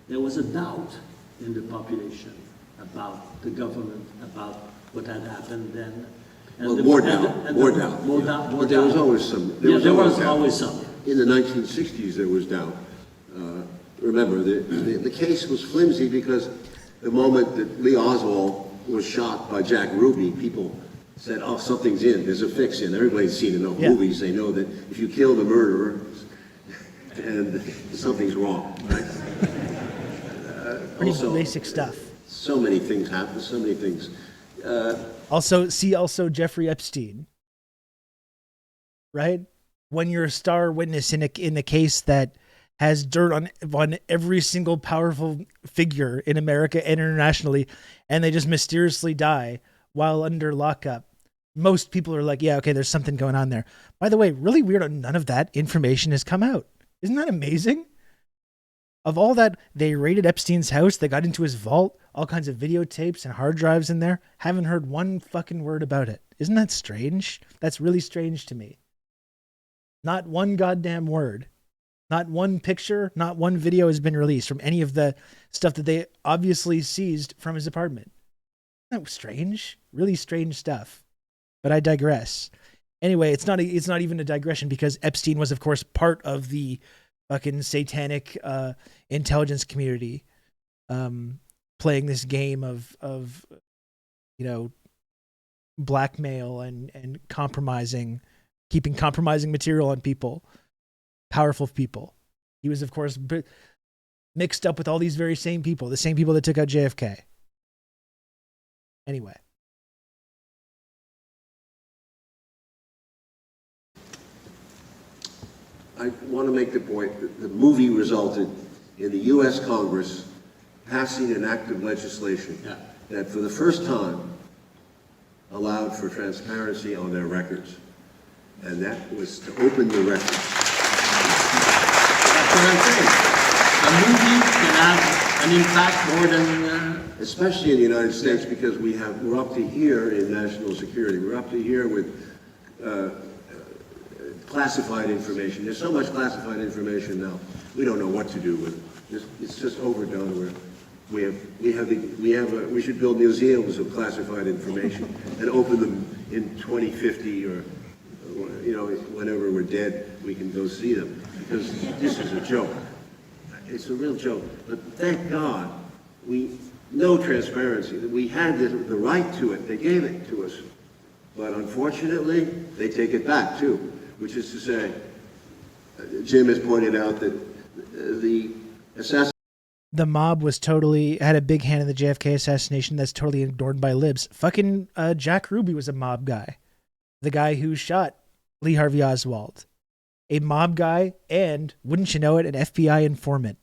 there was a doubt in the population about the government, about what had happened then. And well, more doubt. But there was always some. There was always some. In the 1960s, there was doubt. Remember, the case was flimsy because the moment that Lee Oswald was shot by Jack Ruby, people said, oh, something's in, there's a fix in. Everybody's seen enough movies, they know that if you kill the murderer, and something's wrong, right? Pretty basic stuff. So many things happen, so many things. Also Jeffrey Epstein, right? When you're a star witness in a case that has dirt on every single powerful figure in America and internationally, and they just mysteriously die while under lockup, most people are like, yeah, okay, there's something going on there. By the way, really weird, none of that information has come out. Isn't that amazing? Of all that, they raided Epstein's house, they got into his vault, all kinds of videotapes and hard drives in there. Haven't heard one fucking word about it. Isn't that strange? That's really strange to me. Not one goddamn word. Not one picture, not one video has been released from any of the stuff that they obviously seized from his apartment. Isn't that strange? Really strange stuff. But I digress. Anyway, it's not even a digression because Epstein was, of course, part of the fucking satanic intelligence community, playing this game of blackmail and compromising, keeping compromising material on people, powerful people. He was, of course, mixed up with all these very same people, the same people that took out JFK. Anyway. I want to make the point that the movie resulted in the U.S. Congress passing an act of legislation that for the first time allowed for transparency on their records. And that was to open the records. That's what I'm saying. A movie can have an impact more than... Especially in the United States, because we're up to here in national security. We're up to here with classified information. There's so much classified information now. We don't know what to do with it. It's just overdone. We should build museums of classified information and open them in 2050 or whenever we're dead, we can go see them, because this is a joke. It's a real joke. But thank God, no transparency. We had the right to it. They gave it to us. But unfortunately, they take it back too, which is to say, Jim has pointed out that the mob had a big hand in the JFK assassination that's totally ignored by libs. Fucking Jack Ruby was a mob guy. The guy who shot Lee Harvey Oswald. A mob guy and, wouldn't you know it, an FBI informant.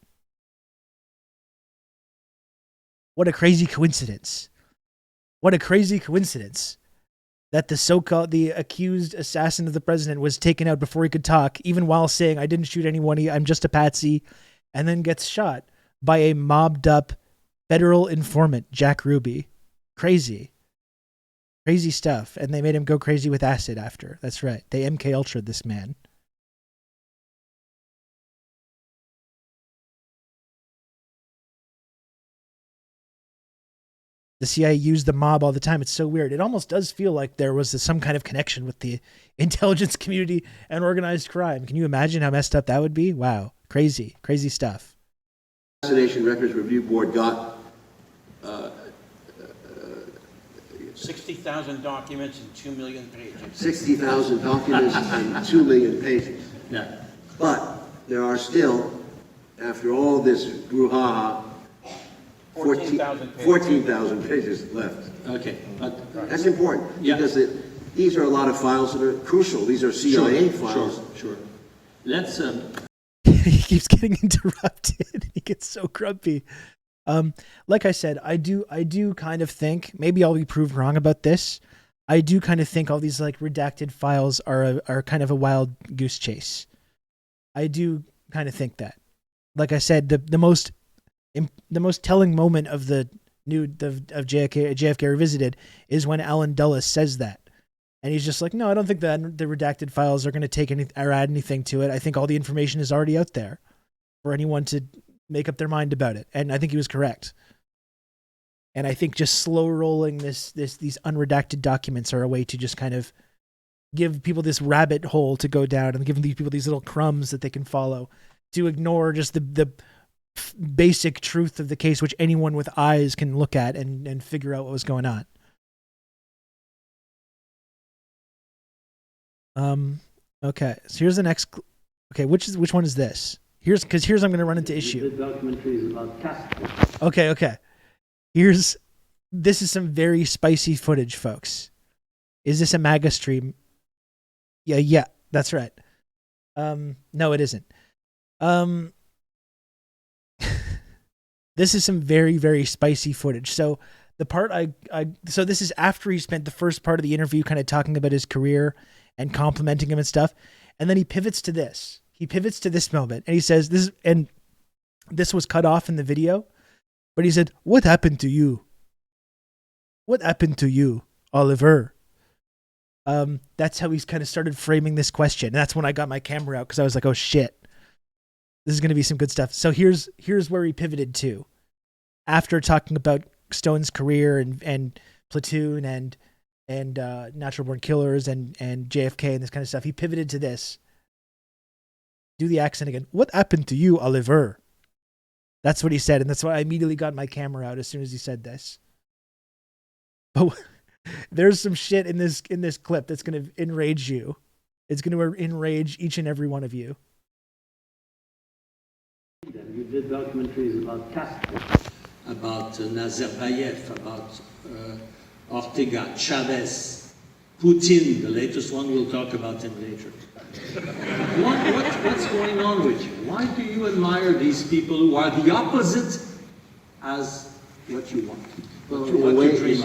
What a crazy coincidence. What a crazy coincidence that the accused assassin of the president was taken out before he could talk, even while saying, I didn't shoot anyone, I'm just a patsy, and then gets shot by a mobbed up federal informant, Jack Ruby. Crazy. Crazy stuff. And they made him go crazy with acid after. That's right. They MK Ultra'd this man. The CIA used the mob all the time. It's so weird. It almost does feel like there was some kind of connection with the intelligence community and organized crime. Can you imagine how messed up that would be? Wow. Crazy. Crazy stuff. Assassination Records Review Board got 60,000 documents and 2 million pages. 60,000 documents and 2 million pages. Yeah. But there are still, after all this brouhaha, 14,000 pages left. Okay. But that's important, because these are a lot of files that are crucial. These are CIA files. Sure. Let's... He keeps getting interrupted. He gets so grumpy. Like I said, I do kind of think, maybe I'll be proved wrong about this. I do kind of think all these like redacted files are kind of a wild goose chase. I do kind of think that. Like I said, the most telling moment of of JFK Revisited is when Alan Dulles says that. And he's just like, no, I don't think that the redacted files are going to take any or add anything to it. I think all the information is already out there for anyone to make up their mind about it. And I think he was correct. And I think just slow rolling these unredacted documents are a way to just kind of give people this rabbit hole to go down and give these people these little crumbs that they can follow, to ignore just the basic truth of the case, which anyone with eyes can look at and figure out what was going on. Okay, so here's the next. Okay, which one is this? Here's I'm going to run into issue. The documentary is about Castro. Okay. This is some very spicy footage, folks. Is this a MAGA stream? Yeah, that's right. No, it isn't. This is some very, very spicy footage. So the part so this is after he spent the first part of the interview kind of talking about his career and complimenting him and stuff. And then he pivots to this. He pivots to this moment and he says, this was cut off in the video, but he said, "What happened to you? What happened to you, Oliver?" That's how he's kind of started framing this question. And that's when I got my camera out, because I was like, oh shit, this is going to be some good stuff. So here's where he pivoted to. After talking about Stone's career and Platoon and Natural Born Killers and JFK and this kind of stuff, he pivoted to this. Do the accent again. "What happened to you, Oliver?" That's what he said, and that's why I immediately got my camera out as soon as he said this. But there's some shit in this clip that's going to enrage you. It's going to enrage each and every one of you. You did documentaries about Castro, about Nazarbayev, about Ortega, Chavez, Putin, the latest one, we'll talk about him later. What's going on with you? Why do you admire these people who are the opposite as what you want? Well, What you dream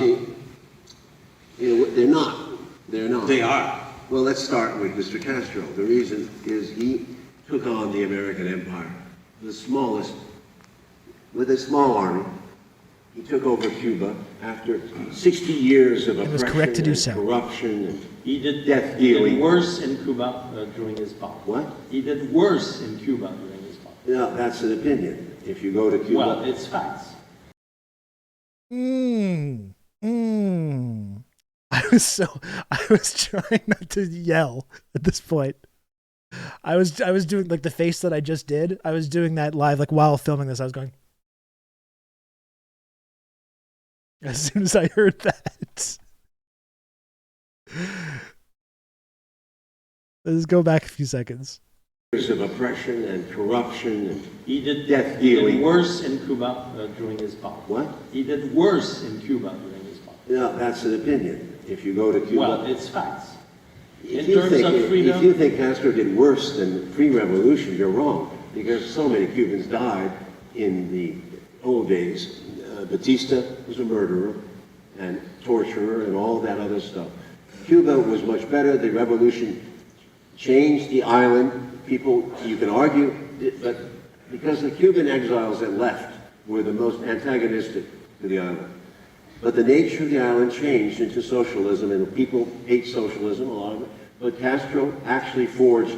of? They're not. They're not. They are. Well, let's start with Mr. Castro. The reason is he took on the American empire, the smallest, with a small army. He took over Cuba after 60 years of was correct to do oppression so. and corruption and He did death-dealing. worse in Cuba during his power. What? He did worse in Cuba during his power. No, that's an opinion. If you go to Cuba... Well, it's facts. I was trying not to yell at this point. I was doing like the face that I just did. I was doing that live, like while filming this. I was going as soon as I heard that. Let's go back a few seconds. Years of oppression and corruption and He did death-dealing. worse in Cuba during his power. What? He did worse in Cuba during his power. No, that's an opinion. If you go to Cuba... Well, it's facts. In If you terms of freedom... If you think Castro did worse than pre-revolution, you're wrong. Because so many Cubans died in the old days. Batista was a murderer and torturer and all that other stuff. Cuba was much better. The revolution changed the island. People, you can argue, but because the Cuban exiles that left were the most antagonistic to the island. But the nature of the island changed into socialism, and people hate socialism, a lot of it. But Castro actually forged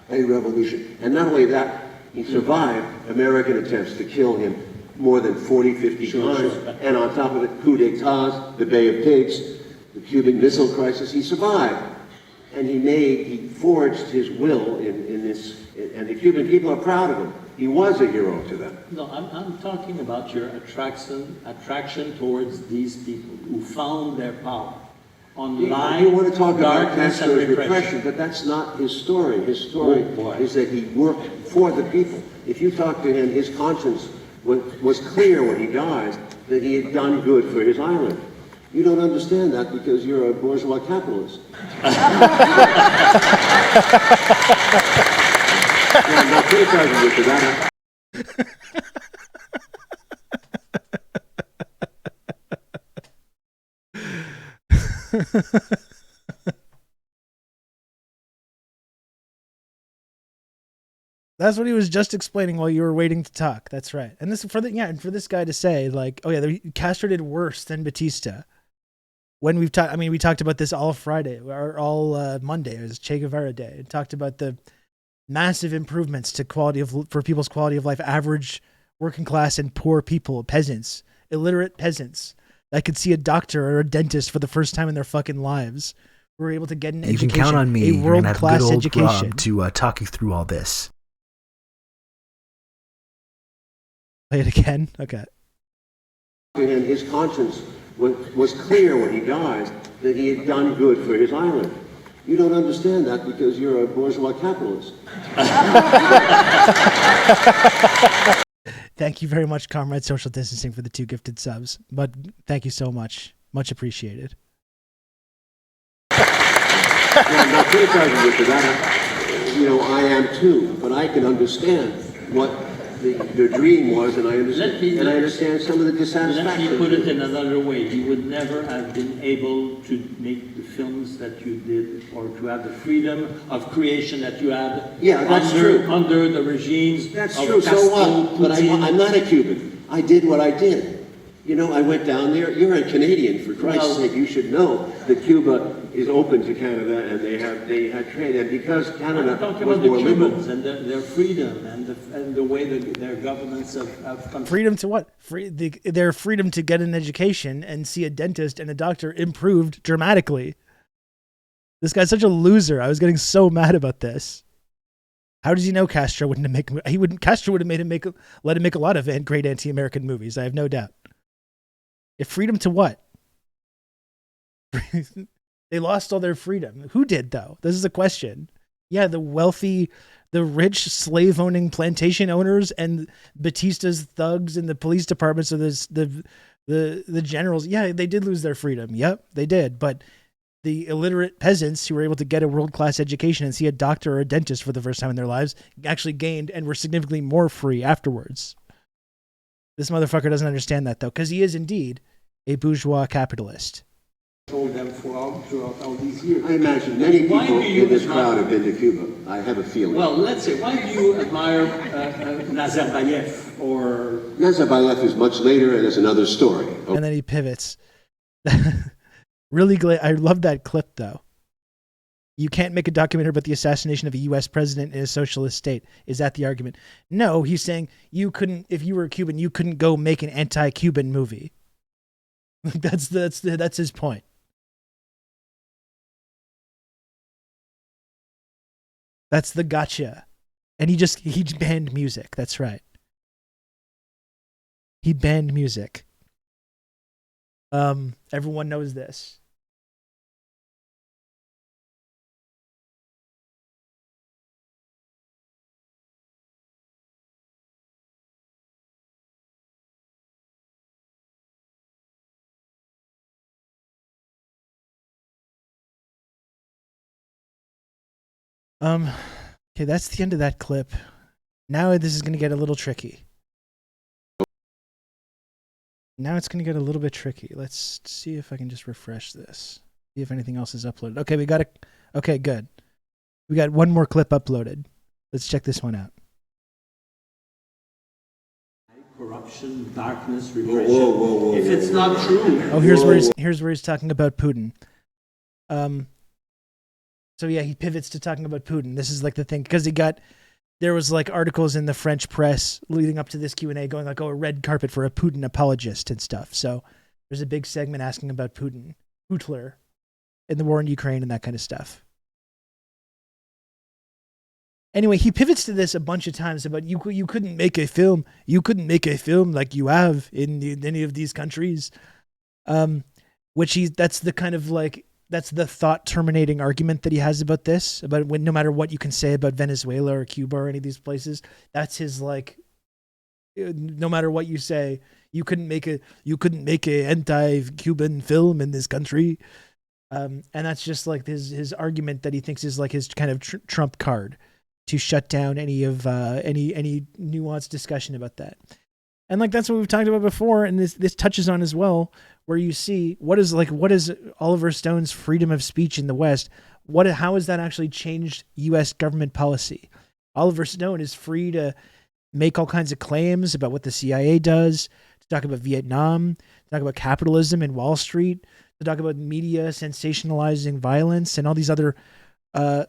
a revolution. And not only that, he survived American attempts to kill him more than 40, 50 times. And on top of it, coups d'etats, the Bay of Pigs, the Cuban Missile Crisis, he survived. And he forged his will in this, and the Cuban people are proud of him. He was a hero to them. No, I'm talking about your attraction towards these people who found their power on lies, You want to talk about darkness, and Castro's repression. repression, but that's not his story. His story is that he worked for the people. If you talk to him, his conscience was clear when he died that he had done good for his island. You don't understand that because you're a bourgeois capitalist. I'm not criticizing you for that. That's what he was just explaining while you were waiting to talk. That's right. And this for this guy to say like, oh yeah, Castro did worse than Batista. When we talked about this all Friday or all Monday. It was Che Guevara Day. It talked about the massive improvements to for people's quality of life, average working class and poor people, peasants, illiterate peasants that could see a doctor or a dentist for the first time in their fucking lives. Were able to get an education. You can count on me. A world-class education. To talk you through all this. Play it again? Okay. And his conscience was clear when he died that he had done good for his island. You don't understand that because you're a bourgeois capitalist. Thank you very much, Comrade Social Distancing, for the 2 gifted subs. But thank you so much. Much appreciated. I'm not criticizing you for that. I am too, but I can understand what the dream was, and I understand some of the dissatisfaction. Let me put it in another way. You would never have been able to make the films that you did, or to have the freedom of creation that you had. Yeah, that's true. Under the regimes. That's of true. Castro, So what? But I'm not a Cuban. I did what I did. I went down there. You're a Canadian, for Christ's sake. You should know that Cuba is open to Canada, and they had trade. And because Canada I'm talking was about more the liberal, Cubans and their freedom and the way their governments have freedom to what? Their freedom to get an education and see a dentist and a doctor improved dramatically. This guy's such a loser. I was getting so mad about this. How does he know Castro wouldn't have Castro would have let him make a lot of great anti-American movies. I have no doubt. If freedom to what? They lost all their freedom. Who did, though? This is a question. Yeah, the wealthy, the rich slave-owning plantation owners and Batista's thugs and the police departments of the generals. Yeah, they did lose their freedom. Yep, they did. But the illiterate peasants who were able to get a world-class education and see a doctor or a dentist for the first time in their lives actually gained and were significantly more free afterwards. This motherfucker doesn't understand that, though, because he is indeed a bourgeois capitalist. Told them throughout all these years. I imagine many people in this crowd have been to Cuba. I have a feeling. Well, let's say, why do you admire Nazarbayev or... Nazarbayev is much later, and it's another story. And then he pivots. Really glad. I love that clip, though. You can't make a documentary about the assassination of a U.S. president in a socialist state. Is that the argument? No, he's saying you couldn't, if you were a Cuban, you couldn't go make an anti-Cuban movie. That's his point. That's the gotcha. And he banned music. That's right. He banned music. Everyone knows this. Okay, that's the end of that clip. Now this is going to get a little tricky. Now it's going to get a little bit tricky. Let's see if I can just refresh this. See if anything else is uploaded. Okay, we got it. Okay, good. We got one more clip uploaded. Let's check this one out. Corruption, darkness, repression. If it's not true. Oh, here's where he's talking about Putin. So yeah, he pivots to talking about Putin. This is like the thing, because there was like articles in the French press leading up to this Q&A going like, oh, a red carpet for a Putin apologist and stuff. So there's a big segment asking about Putin, Putler, in the war in Ukraine and that kind of stuff. Anyway, he pivots to this a bunch of times about you couldn't make a film. You couldn't make a film like you have in any of these countries. That's the kind of like, that's the thought terminating argument that he has about this, about when no matter what you can say about Venezuela or Cuba or any of these places, that's his like, no matter what you say, you couldn't make a anti-Cuban film in this country. And that's just like his argument that he thinks is like his kind of trump card to shut down any nuanced discussion about that. And like that's what we've talked about before, and this touches on as well, where you see what is Oliver Stone's freedom of speech in the West. How has that actually changed U.S. government policy? Oliver Stone is free to make all kinds of claims about what the CIA does, to talk about Vietnam, to talk about capitalism and Wall Street, to talk about media sensationalizing violence and all these other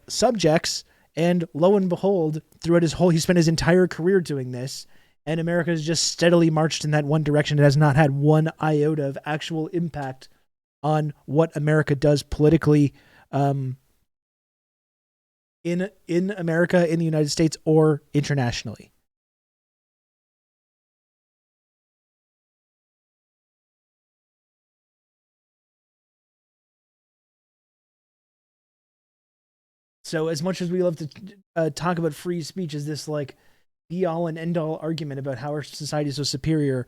subjects. And lo and behold, he spent his entire career doing this. And America has just steadily marched in that one direction. It has not had one iota of actual impact on what America does politically in America, in the United States, or internationally. So as much as we love to talk about free speech as this like be-all and end-all argument about how our society is so superior,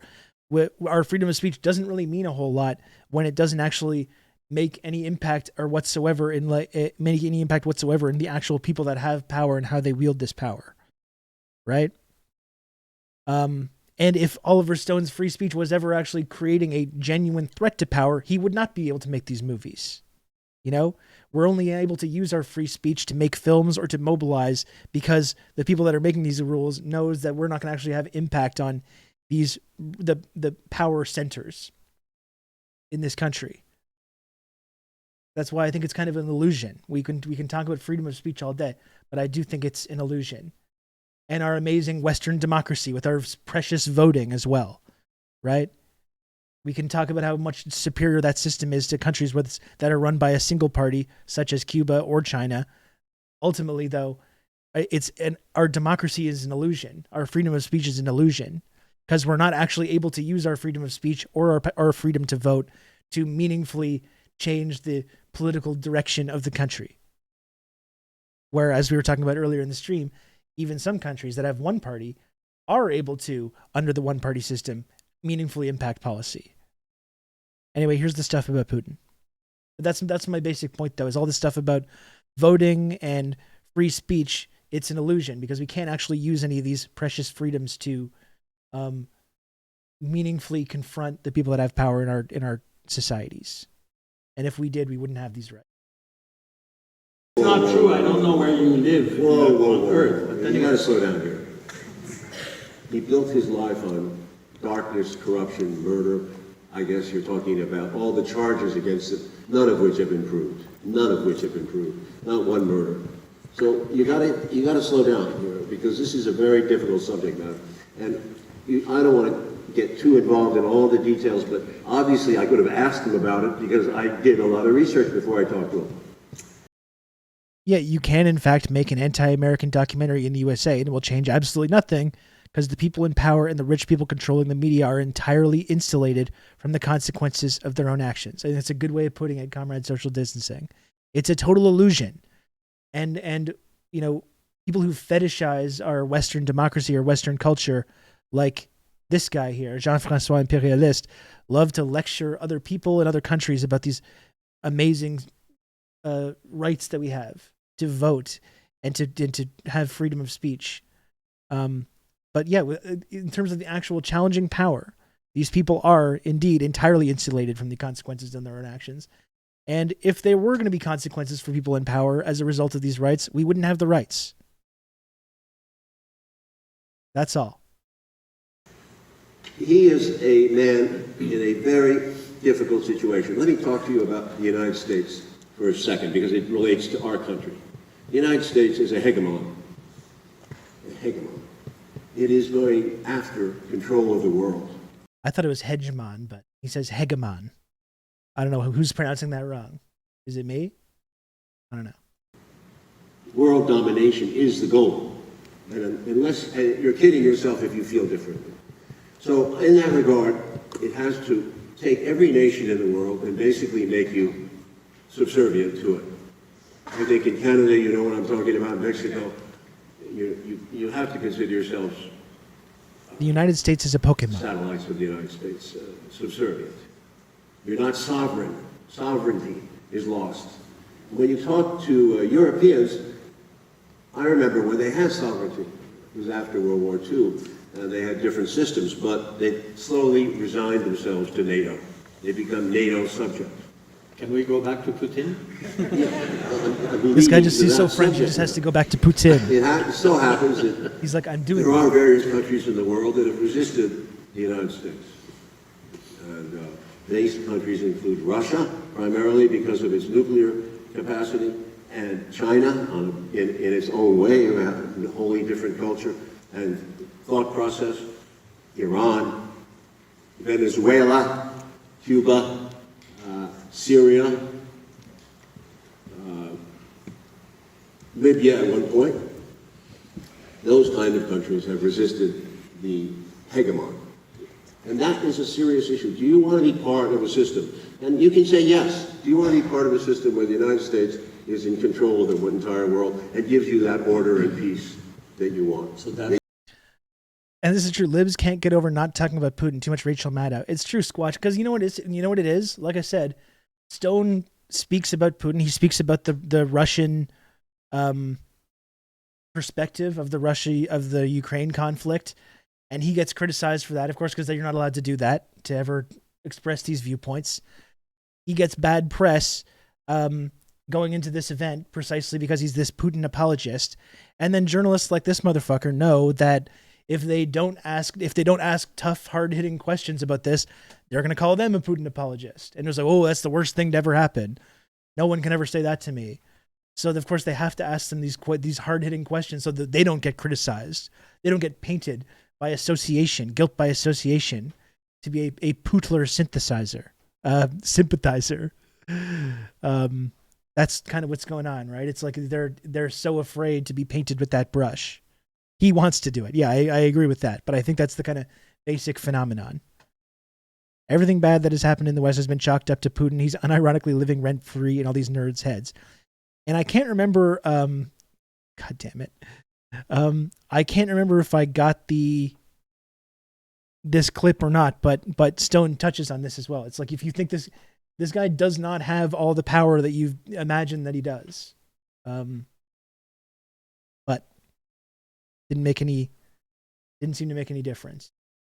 our freedom of speech doesn't really mean a whole lot when it doesn't actually make any impact whatsoever in the actual people that have power and how they wield this power, right? And if Oliver Stone's free speech was ever actually creating a genuine threat to power, he would not be able to make these movies. You know, we're only able to use our free speech to make films or to mobilize because the people that are making these rules knows that we're not going to actually have impact on the power centers in this country. That's why I think it's kind of an illusion. We can talk about freedom of speech all day, but I do think it's an illusion. And our amazing Western democracy with our precious voting as well, right? We can talk about how much superior that system is to countries that are run by a single party, such as Cuba or China. Ultimately, though, our democracy is an illusion. Our freedom of speech is an illusion because we're not actually able to use our freedom of speech or our freedom to vote to meaningfully change the political direction of the country. Whereas we were talking about earlier in the stream, even some countries that have one party are able to, under the one-party system, meaningfully impact policy. Anyway, here's the stuff about Putin. But that's my basic point, though, is all this stuff about voting and free speech. It's an illusion because we can't actually use any of these precious freedoms to meaningfully confront the people that have power in our societies. And if we did, we wouldn't have these rights. It's not true. I don't know where you live on Earth. But You got to slow down here. He built his life on darkness, corruption, murder. I guess you're talking about all the charges against it, none of which have been proved. None of which have been proved. Not one murder. So you got to slow down here because this is a very difficult subject matter. And I don't want to get too involved in all the details, but obviously I could have asked him about it because I did a lot of research before I talked to him. Yeah, you can, in fact, make an anti-American documentary in the USA, and it will change absolutely nothing because the people in power and the rich people controlling the media are entirely insulated from the consequences of their own actions. And it's a good way of putting it, comrade social distancing. It's a total illusion. And you know, people who fetishize our Western democracy or Western culture, like this guy here, Jean-François Impérialiste, love to lecture other people in other countries about these amazing rights that we have to vote and to have freedom of speech. But yeah, in terms of the actual challenging power, these people are indeed entirely insulated from the consequences of their own actions. And if there were going to be consequences for people in power as a result of these rights, we wouldn't have the rights. That's all. He is a man in a very difficult situation. Let me talk to you about the United States for a second, because it relates to our country. The United States is a hegemon. A hegemon. It is going after control of the world. I thought it was hegemon, but he says hegemon. I don't know who's pronouncing that wrong. Is it me? I don't know. World domination is the goal. And unless you're kidding yourself if you feel differently. So in that regard, it has to take every nation in the world and basically make you subservient to it. I think in Canada, you know what I'm talking about, Mexico, you have to consider yourselves the United States is a Pokemon. Satellites of the United States, subservient. You're not sovereign. Sovereignty is lost. When you talk to Europeans, I remember when they had sovereignty, it was after World War II, they had different systems, but they slowly resigned themselves to NATO. They become NATO subjects. Can we go back to Putin? This guy just is so French, he just has to go back to Putin. It so happens that he's like, I'm doing there are various countries in the world that have resisted the United States. And these countries include Russia, primarily because of its nuclear capacity, and China, in its own way, who have a wholly different culture and thought process, Iran, Venezuela, Cuba, Syria, Libya at one point. Those kind of countries have resisted the hegemon. And that is a serious issue. Do you want to be part of a system? And you can say yes. Do you want to be part of a system where the United States is in control of the entire world and gives you that order and peace that you want? So that. And this is true. Libs can't get over not talking about Putin. Too much Rachel Maddow. It's true, Squatch, because you know what it is? Like I said, Stone speaks about Putin. He speaks about the Russian perspective of the Ukraine conflict, and he gets criticized for that, of course, because you're not allowed to do that, to ever express these viewpoints. He gets bad press going into this event precisely because he's this Putin apologist. And then journalists like this motherfucker know that if they don't ask tough, hard-hitting questions about this, they're going to call them a Putin apologist. And it was like, oh, that's the worst thing to ever happen. No one can ever say that to me. So, of course, they have to ask them these hard-hitting questions so that they don't get criticized. They don't get painted by association, guilt by association, to be a Putler sympathizer. That's kind of what's going on, right? It's like they're so afraid to be painted with that brush. He wants to do it. Yeah, I agree with that. But I think that's the kind of basic phenomenon. Everything bad that has happened in the West has been chalked up to Putin. He's unironically living rent-free in all these nerds' heads. And I can't remember, God damn it. I can't remember if I got this clip or not, but Stone touches on this as well. It's like, if you think this This guy does not have all the power that you imagine that he does. But didn't seem to make any difference.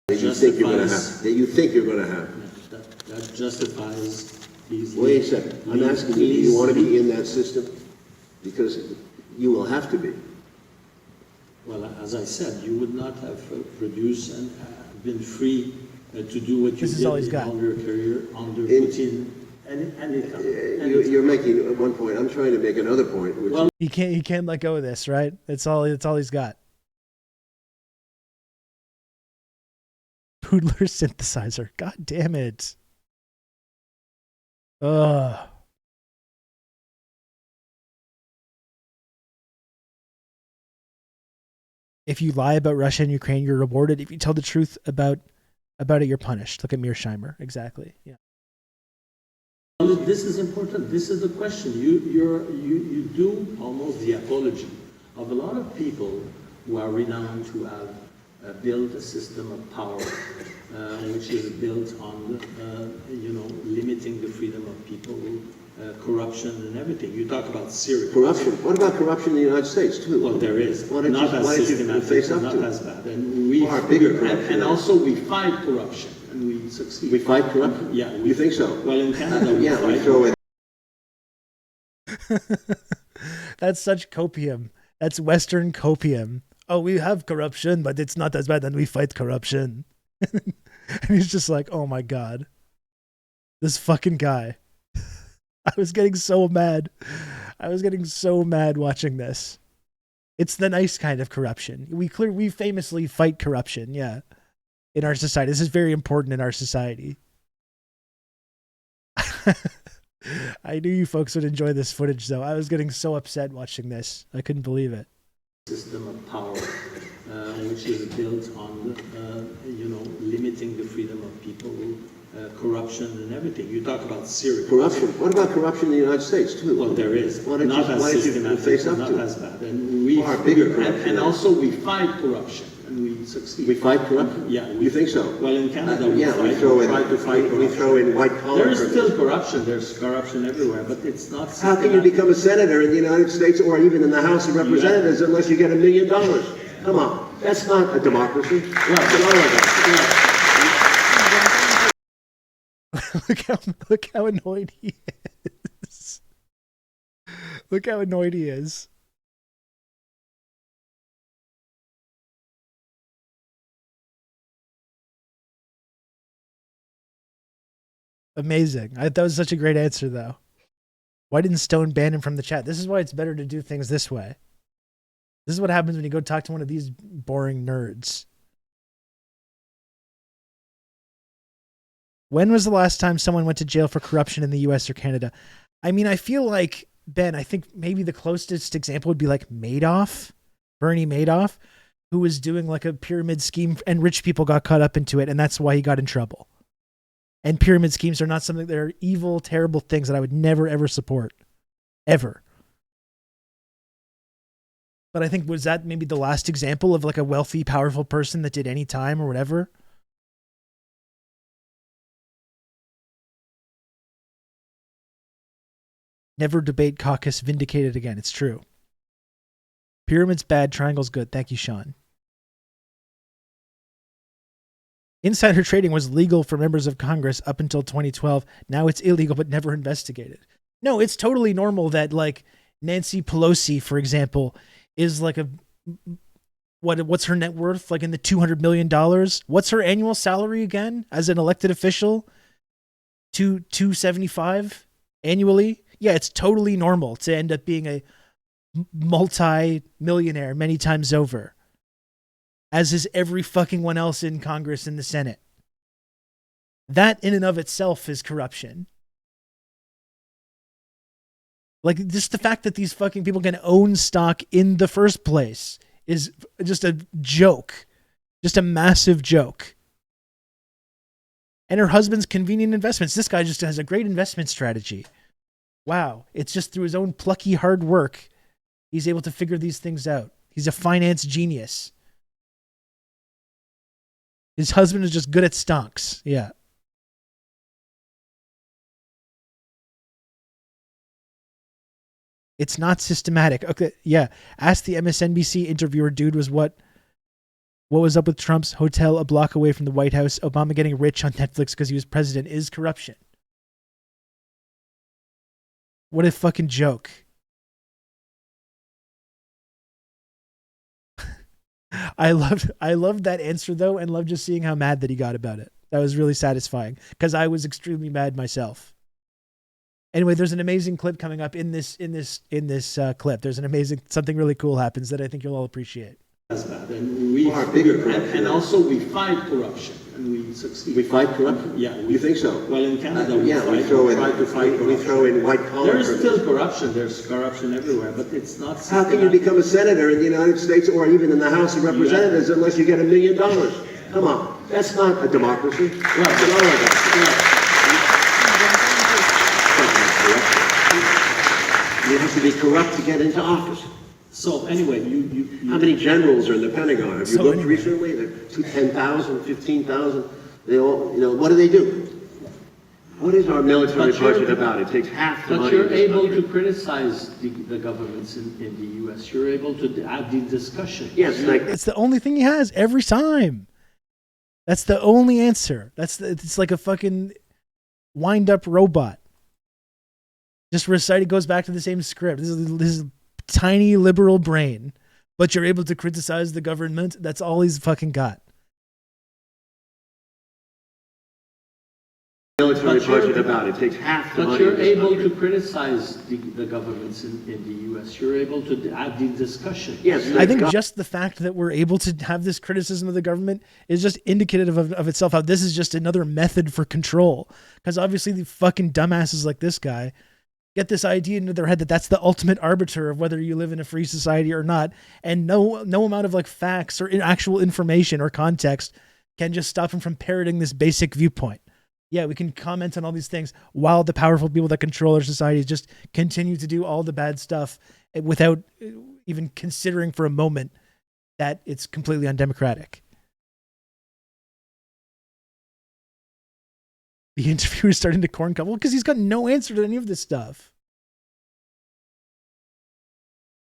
That you think you're going to have. That you think you're going to have. That justifies these. Wait a second. I'm asking you, do you want to be in that system? Because you will have to be. Well, as I said, you would not have produced and been free to do what you did in your career under Putin. You're making one point. I'm trying to make another point. Well, he can't let go of this, right? It's all he's got. Poodler synthesizer. God damn it. Ugh. If you lie about Russia and Ukraine, you're rewarded. If you tell the truth about it, you're punished. Look at Mearsheimer. Exactly. Yeah. This is important. This is the question. You do almost the apology of a lot of people who are renowned to have built a system of power, which is built on limiting the freedom of people, corruption and everything. You talk about Syria. Corruption. What about corruption in the United States too? Well, there is. Why don't you face up to it? Not as bad. And we far bigger corruption. And also we fight corruption. And we succeed. We fight corruption? Yeah. You think so? Well, in Canada, we fight. We throw in. That's such copium. That's Western copium. Oh, we have corruption, but it's not as bad, and we fight corruption. And he's just like, oh my God. This fucking guy. I was getting so mad. I was getting so mad watching this. It's the nice kind of corruption. We famously fight corruption, yeah. In our society. This is very important in our society. I knew you folks would enjoy this footage, though. I was getting so upset watching this. I couldn't believe it. System of power, which is built on, limiting the freedom of people, corruption and everything. You talk about Syria. Corruption. What about corruption in the United States too? Well, there is. Why don't you face up not to as it? bad. And we far bigger corruption. And also we fight corruption. And we succeed. We fight corruption? Yeah. You think so? Well, in Canada, we throw in white collar. There's still corruption. There's corruption everywhere, but it's not. How can you become a senator in the United States or even in the House of Representatives unless you get $1 million? Come on, that's not a democracy. Look how annoyed he is. Look how annoyed he is. Amazing. That was such a great answer, though. Why didn't Stone ban him from the chat? This is why it's better to do things this way. This is what happens when you go talk to one of these boring nerds. When was the last time someone went to jail for corruption in the US or Canada? I mean, I feel like, Ben, I think maybe the closest example would be like Madoff, Bernie Madoff, who was doing like a pyramid scheme and rich people got caught up into it, and that's why he got in trouble. And pyramid schemes are not something, they're evil, terrible things that I would never, ever support. Ever. But I think, was that maybe the last example of like a wealthy, powerful person that did any time or whatever? Never debate caucus, vindicated again. It's true. Pyramid's bad, triangle's good. Thank you, Sean. Insider trading was legal for members of Congress up until 2012. Now it's illegal, but never investigated. No, it's totally normal that like Nancy Pelosi, for example, is like what's her net worth? Like in the $200 million. What's her annual salary again as an elected official? $275 annually. Yeah, it's totally normal to end up being a multi-millionaire many times over. As is every fucking one else in Congress and the Senate. That in and of itself is corruption. Like, just the fact that these fucking people can own stock in the first place is just a joke. Just a massive joke. And her husband's convenient investments. This guy just has a great investment strategy. Wow. It's just through his own plucky hard work, he's able to figure these things out. He's a finance genius. His husband is just good at stocks. Yeah. It's not systematic. Okay, yeah. Ask the MSNBC interviewer, dude, what was up with Trump's hotel a block away from the White House? Obama getting rich on Netflix because he was president is corruption. What a fucking joke. I loved that answer though, and loved just seeing how mad that he got about it. That was really satisfying because I was extremely mad myself. Anyway, there's an amazing clip coming up in this clip. There's an amazing, something really cool happens that I think you'll all appreciate. And also we fight corruption, and we succeed. We fight corruption? Yeah. You think so? Well, in Canada, we try to fight corruption. We throw in white collar. There's still corruption. There's corruption everywhere, but it's not. How can you become a senator in the United States or even in the House of Representatives unless you get $1 million? Come on, that's not a democracy. You have to be corrupt to get into office. So anyway, how many generals are in the Pentagon? Have you looked recently? They're 10,000, 15,000. They all, what do they do? What is our military budget about? It takes half the money. But you're able to criticize the governments in the U.S. You're able to have the discussion. Yes, it's the only thing he has every time. That's the only answer. It's like a fucking wind-up robot. Just reciting, goes back to the same script. This is tiny liberal brain, but you're able to criticize the government. That's all he's fucking got. Military budget about it takes half the money. But you're able to criticize the governments in the U.S. You're able to have the discussion. Yes, I think just the fact that we're able to have this criticism of the government is just indicative of itself. How this is just another method for control. Because obviously the fucking dumbasses like this guy get this idea into their head that that's the ultimate arbiter of whether you live in a free society or not, and no amount of like facts or actual information or context can just stop them from parroting this basic viewpoint. Yeah, we can comment on all these things while the powerful people that control our societies just continue to do all the bad stuff without even considering for a moment that it's completely undemocratic. The interviewer is starting to corn couple because he's got no answer to any of this stuff.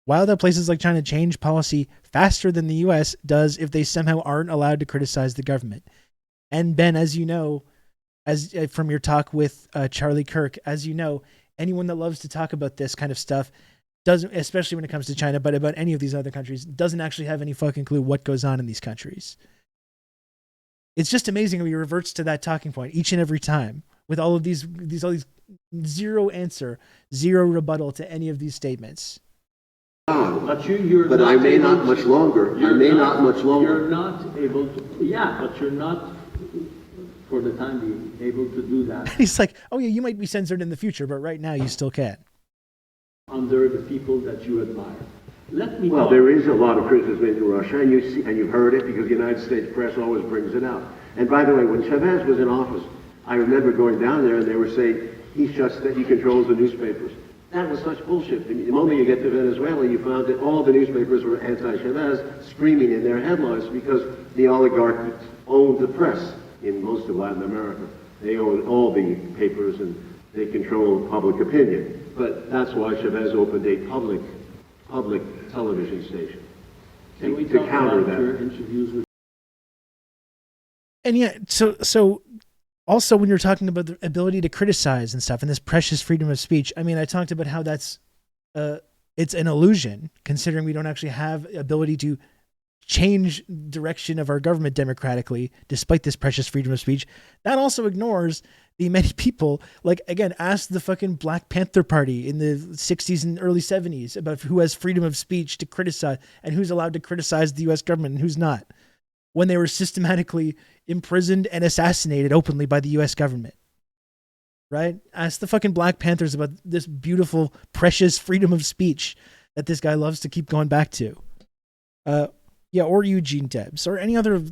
Why that places like China change policy faster than the US does if they somehow aren't allowed to criticize the government. And Ben, as you know, as from your talk with Charlie Kirk, as you know, anyone that loves to talk about this kind of stuff doesn't, especially when it comes to China, but about any of these other countries, doesn't actually have any fucking clue what goes on in these countries. It's just amazing how he reverts to that talking point each and every time with all these zero answer, zero rebuttal to any of these statements. But I may not much longer. You're not able to. Yeah, but you're not, for the time being, able to do that. He's like, oh yeah, you might be censored in the future, but right now you still can. Under the people that you admire. Well, there is a lot of criticism into Russia, and you've heard it because the United States press always brings it out. And by the way, when Chavez was in office, I remember going down there and they were saying he controls the newspapers. That was such bullshit. The moment you get to Venezuela, you found that all the newspapers were anti-Chavez, screaming in their headlines because the oligarchy owned the press in most of Latin America. They own all the papers and they control public opinion. But that's why Chavez opened a public television station to counter that. Your interviews with? And yeah, so also when you're talking about the ability to criticize and stuff and this precious freedom of speech, I mean, I talked about how that's it's an illusion considering we don't actually have ability to change direction of our government democratically despite this precious freedom of speech. That also ignores the many people, like, again, ask the fucking Black Panther Party in the 60s and early 70s about who has freedom of speech to criticize and who's allowed to criticize the US government and who's not, when they were systematically imprisoned and assassinated openly by the US government. Right? Ask the fucking Black Panthers about this beautiful, precious freedom of speech that this guy loves to keep going back to. Yeah, or Eugene Debs, or any other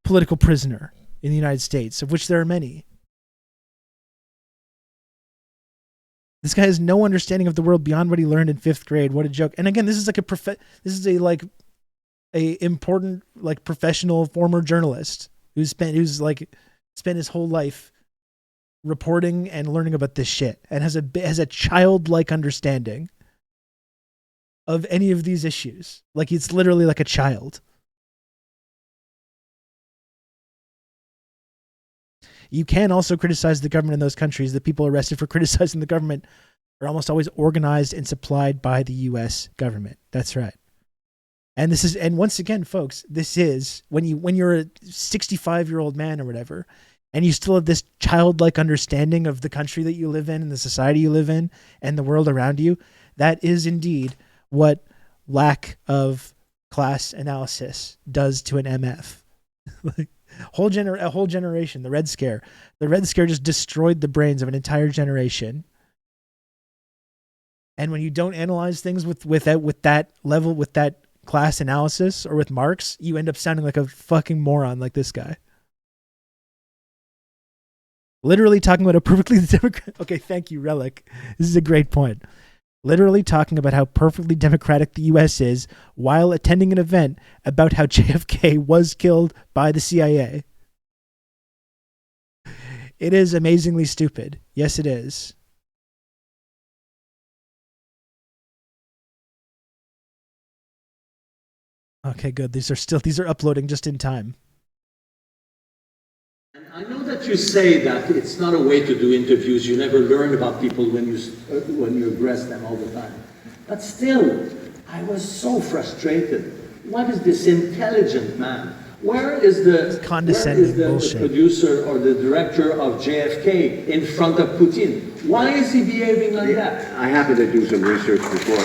political prisoner in the United States, of which there are many. This guy has no understanding of the world beyond what he learned in 5th grade. What a joke! And again, this is like a important like professional former journalist who's spent his whole life reporting and learning about this shit and has a childlike understanding of any of these issues. Like it's literally like a child. You can also criticize the government in those countries. The people arrested for criticizing the government are almost always organized and supplied by the U.S. government. That's right. And once again, folks, this is when you're a 65-year-old man or whatever, and you still have this childlike understanding of the country that you live in and the society you live in and the world around you. That is indeed what lack of class analysis does to an MF. Like, a whole generation, the Red Scare. The Red Scare just destroyed the brains of an entire generation. And when you don't analyze things with that level, with that class analysis, or with Marx, you end up sounding like a fucking moron like this guy. Literally talking about a perfectly democratic... Okay, thank you, Relic. This is a great point. Literally talking about how perfectly democratic the U.S. is while attending an event about how JFK was killed by the CIA. It is amazingly stupid. Yes, it is. Okay, good. These are uploading just in time. I know that you say that it's not a way to do interviews. You never learn about people when you address them all the time. But still, I was so frustrated. What is this intelligent man? Where is the producer or the director of JFK in front of Putin? Why is he behaving like that? I happened to do some research before.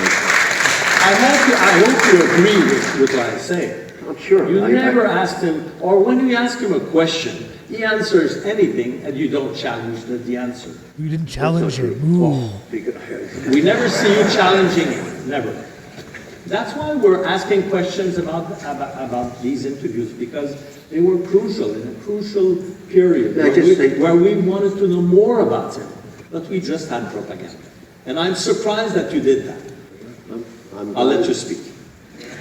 I hope you agree with what I say. I'm sure. You never asked him, or when you ask him a question, he answers anything and you don't challenge the answer. You didn't challenge him. Ooh. We never see you challenging him. Never. That's why we're asking questions about these interviews, because they were crucial in a crucial period where we wanted to know more about him. But we just had propaganda. And I'm surprised that you did that. I'll let you speak.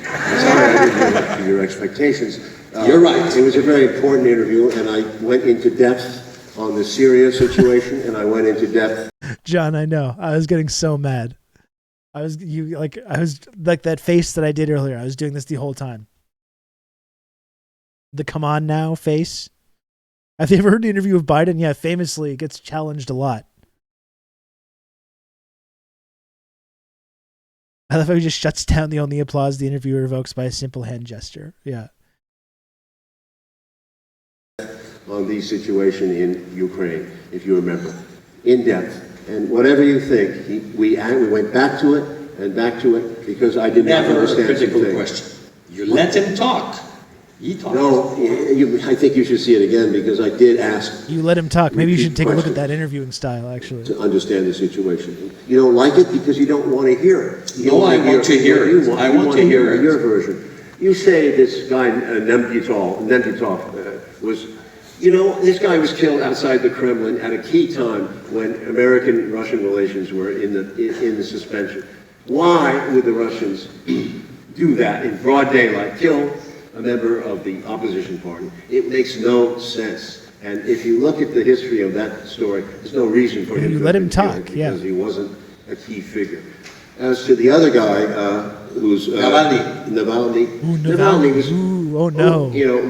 I'm sorry I didn't live up to your expectations. You're right. It was a very important interview, and I went into depth on the Syria situation, and I went into depth. John, I know. I was getting so mad. I was like that face that I did earlier. I was doing this the whole time. The come on now face. Have you ever heard the interview of Biden? Yeah, famously it gets challenged a lot. I love how he just shuts down the only applause the interviewer evokes by a simple hand gesture. Yeah. On the situation in Ukraine, if you remember, in depth. And whatever you think, we went back to it and back to it because I did not understand some things. Question. You let him talk. He talks. No, I think you should see it again because I did ask. You let him talk. Maybe you should take a look at that interviewing style, actually. To understand the situation. You don't like it because you don't want to hear it. No, I want to hear it. I want to hear it. Your version. You say this guy, Nemtyov, was, this guy was killed outside the Kremlin at a key time when American-Russian relations were in the suspension. Why would the Russians do that in broad daylight, kill a member of the opposition party? It makes no sense. And if you look at the history of that story, there's no reason for him to let him talk, because he wasn't a key figure. As to the other guy, who's Navalny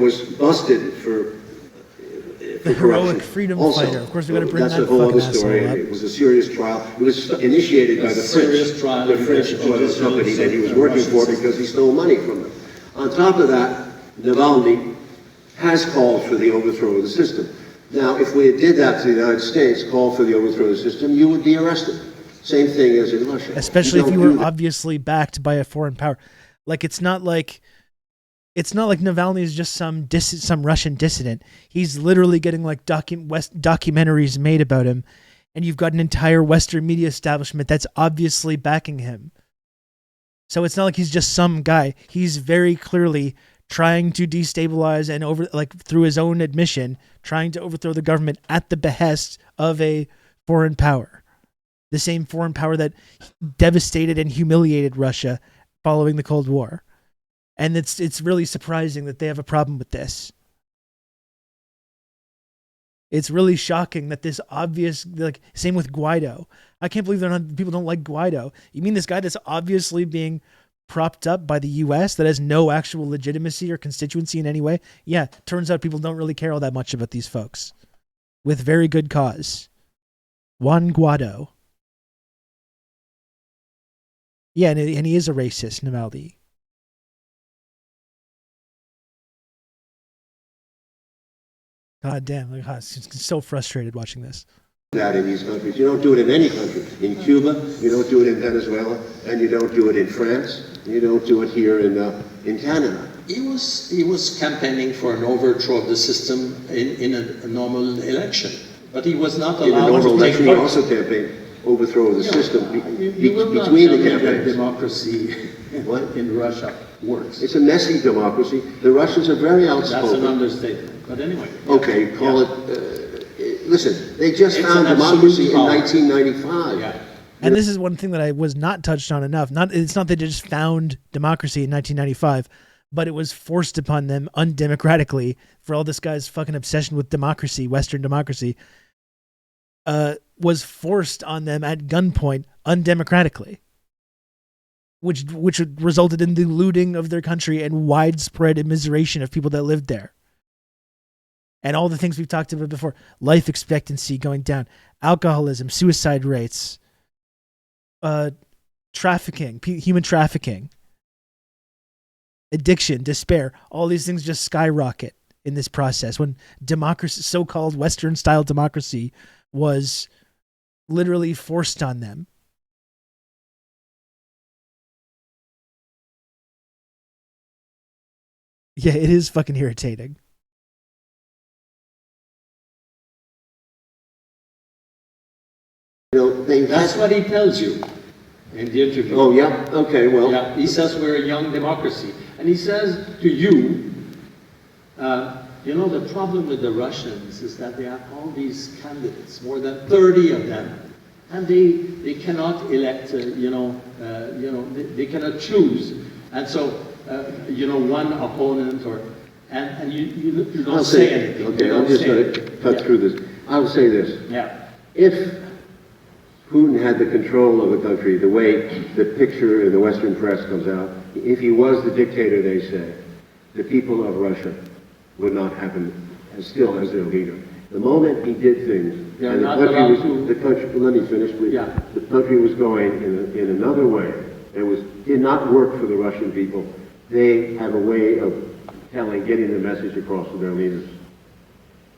was busted for the heroic freedom fighter. Of course, we got to bring that a whole other fucking story. asshole up. It was a serious trial. It was initiated by the French oil company that he was working for because he stole money from them. On top of that, Navalny has called for the overthrow of the system. Now, if we did that to the United States, called for the overthrow of the system, you would be arrested. Same thing as in Russia. Especially if you were obviously backed by a foreign power. Like it's not like Navalny is just some Russian dissident. He's literally getting like documentaries made about him, and you've got an entire Western media establishment that's obviously backing him. So it's not like he's just some guy. He's very clearly trying to destabilize and through his own admission, trying to overthrow the government at the behest of a foreign power. The same foreign power that devastated and humiliated Russia following the Cold War. And it's really surprising that they have a problem with this. It's really shocking that this obvious, like, same with Guaido. I can't believe people don't like Guaido. You mean this guy that's obviously being propped up by the U.S. that has no actual legitimacy or constituency in any way? Yeah, turns out people don't really care all that much about these folks. With very good cause. Juan Guaido. Yeah, and he is a racist, Navalny. God damn, like, I'm so frustrated watching this. That in these countries. You don't do it in any country. In Cuba, you don't do it in Venezuela, and you don't do it in France, and you don't do it here in Canada. He was campaigning for an overthrow of the system in a normal election, but he was not allowed in a normal to take election. He also campaigned overthrow of the system between the campaigns. Democracy in Russia works. It's a messy democracy. The Russians are very outspoken. That's an understatement. But anyway. Okay, call it. Listen, they just found democracy in 1995. Yeah. And this is one thing that I was not touched on enough. It's not that they just found democracy in 1995, but it was forced upon them undemocratically for all this guy's fucking obsession with democracy, Western democracy, was forced on them at gunpoint undemocratically, which resulted in the looting of their country and widespread immiseration of people that lived there. And all the things we've talked about before, life expectancy going down, alcoholism, suicide rates, trafficking, human trafficking, addiction, despair, all these things just skyrocket in this process when democracy, so-called Western-style democracy, was literally forced on them. Yeah, it is fucking irritating. That's what he tells you in the interview. Oh, yeah? Okay, well. Yeah, he says we're a young democracy. And he says to you, the problem with the Russians is that they have all these candidates, more than 30 of them. And they cannot elect, they cannot choose. And so, one opponent and you don't say anything. Okay, I'm just going to cut through this. I'll say this. Yeah. If Putin had the control of the country, the way the picture in the Western press comes out, if he was the dictator, they say, the people of Russia would not have him still as their leader. The moment he did things, and the country, let me finish, please. Yeah. The country was going in another way. It did not work for the Russian people. They have a way of getting the message across to their leaders.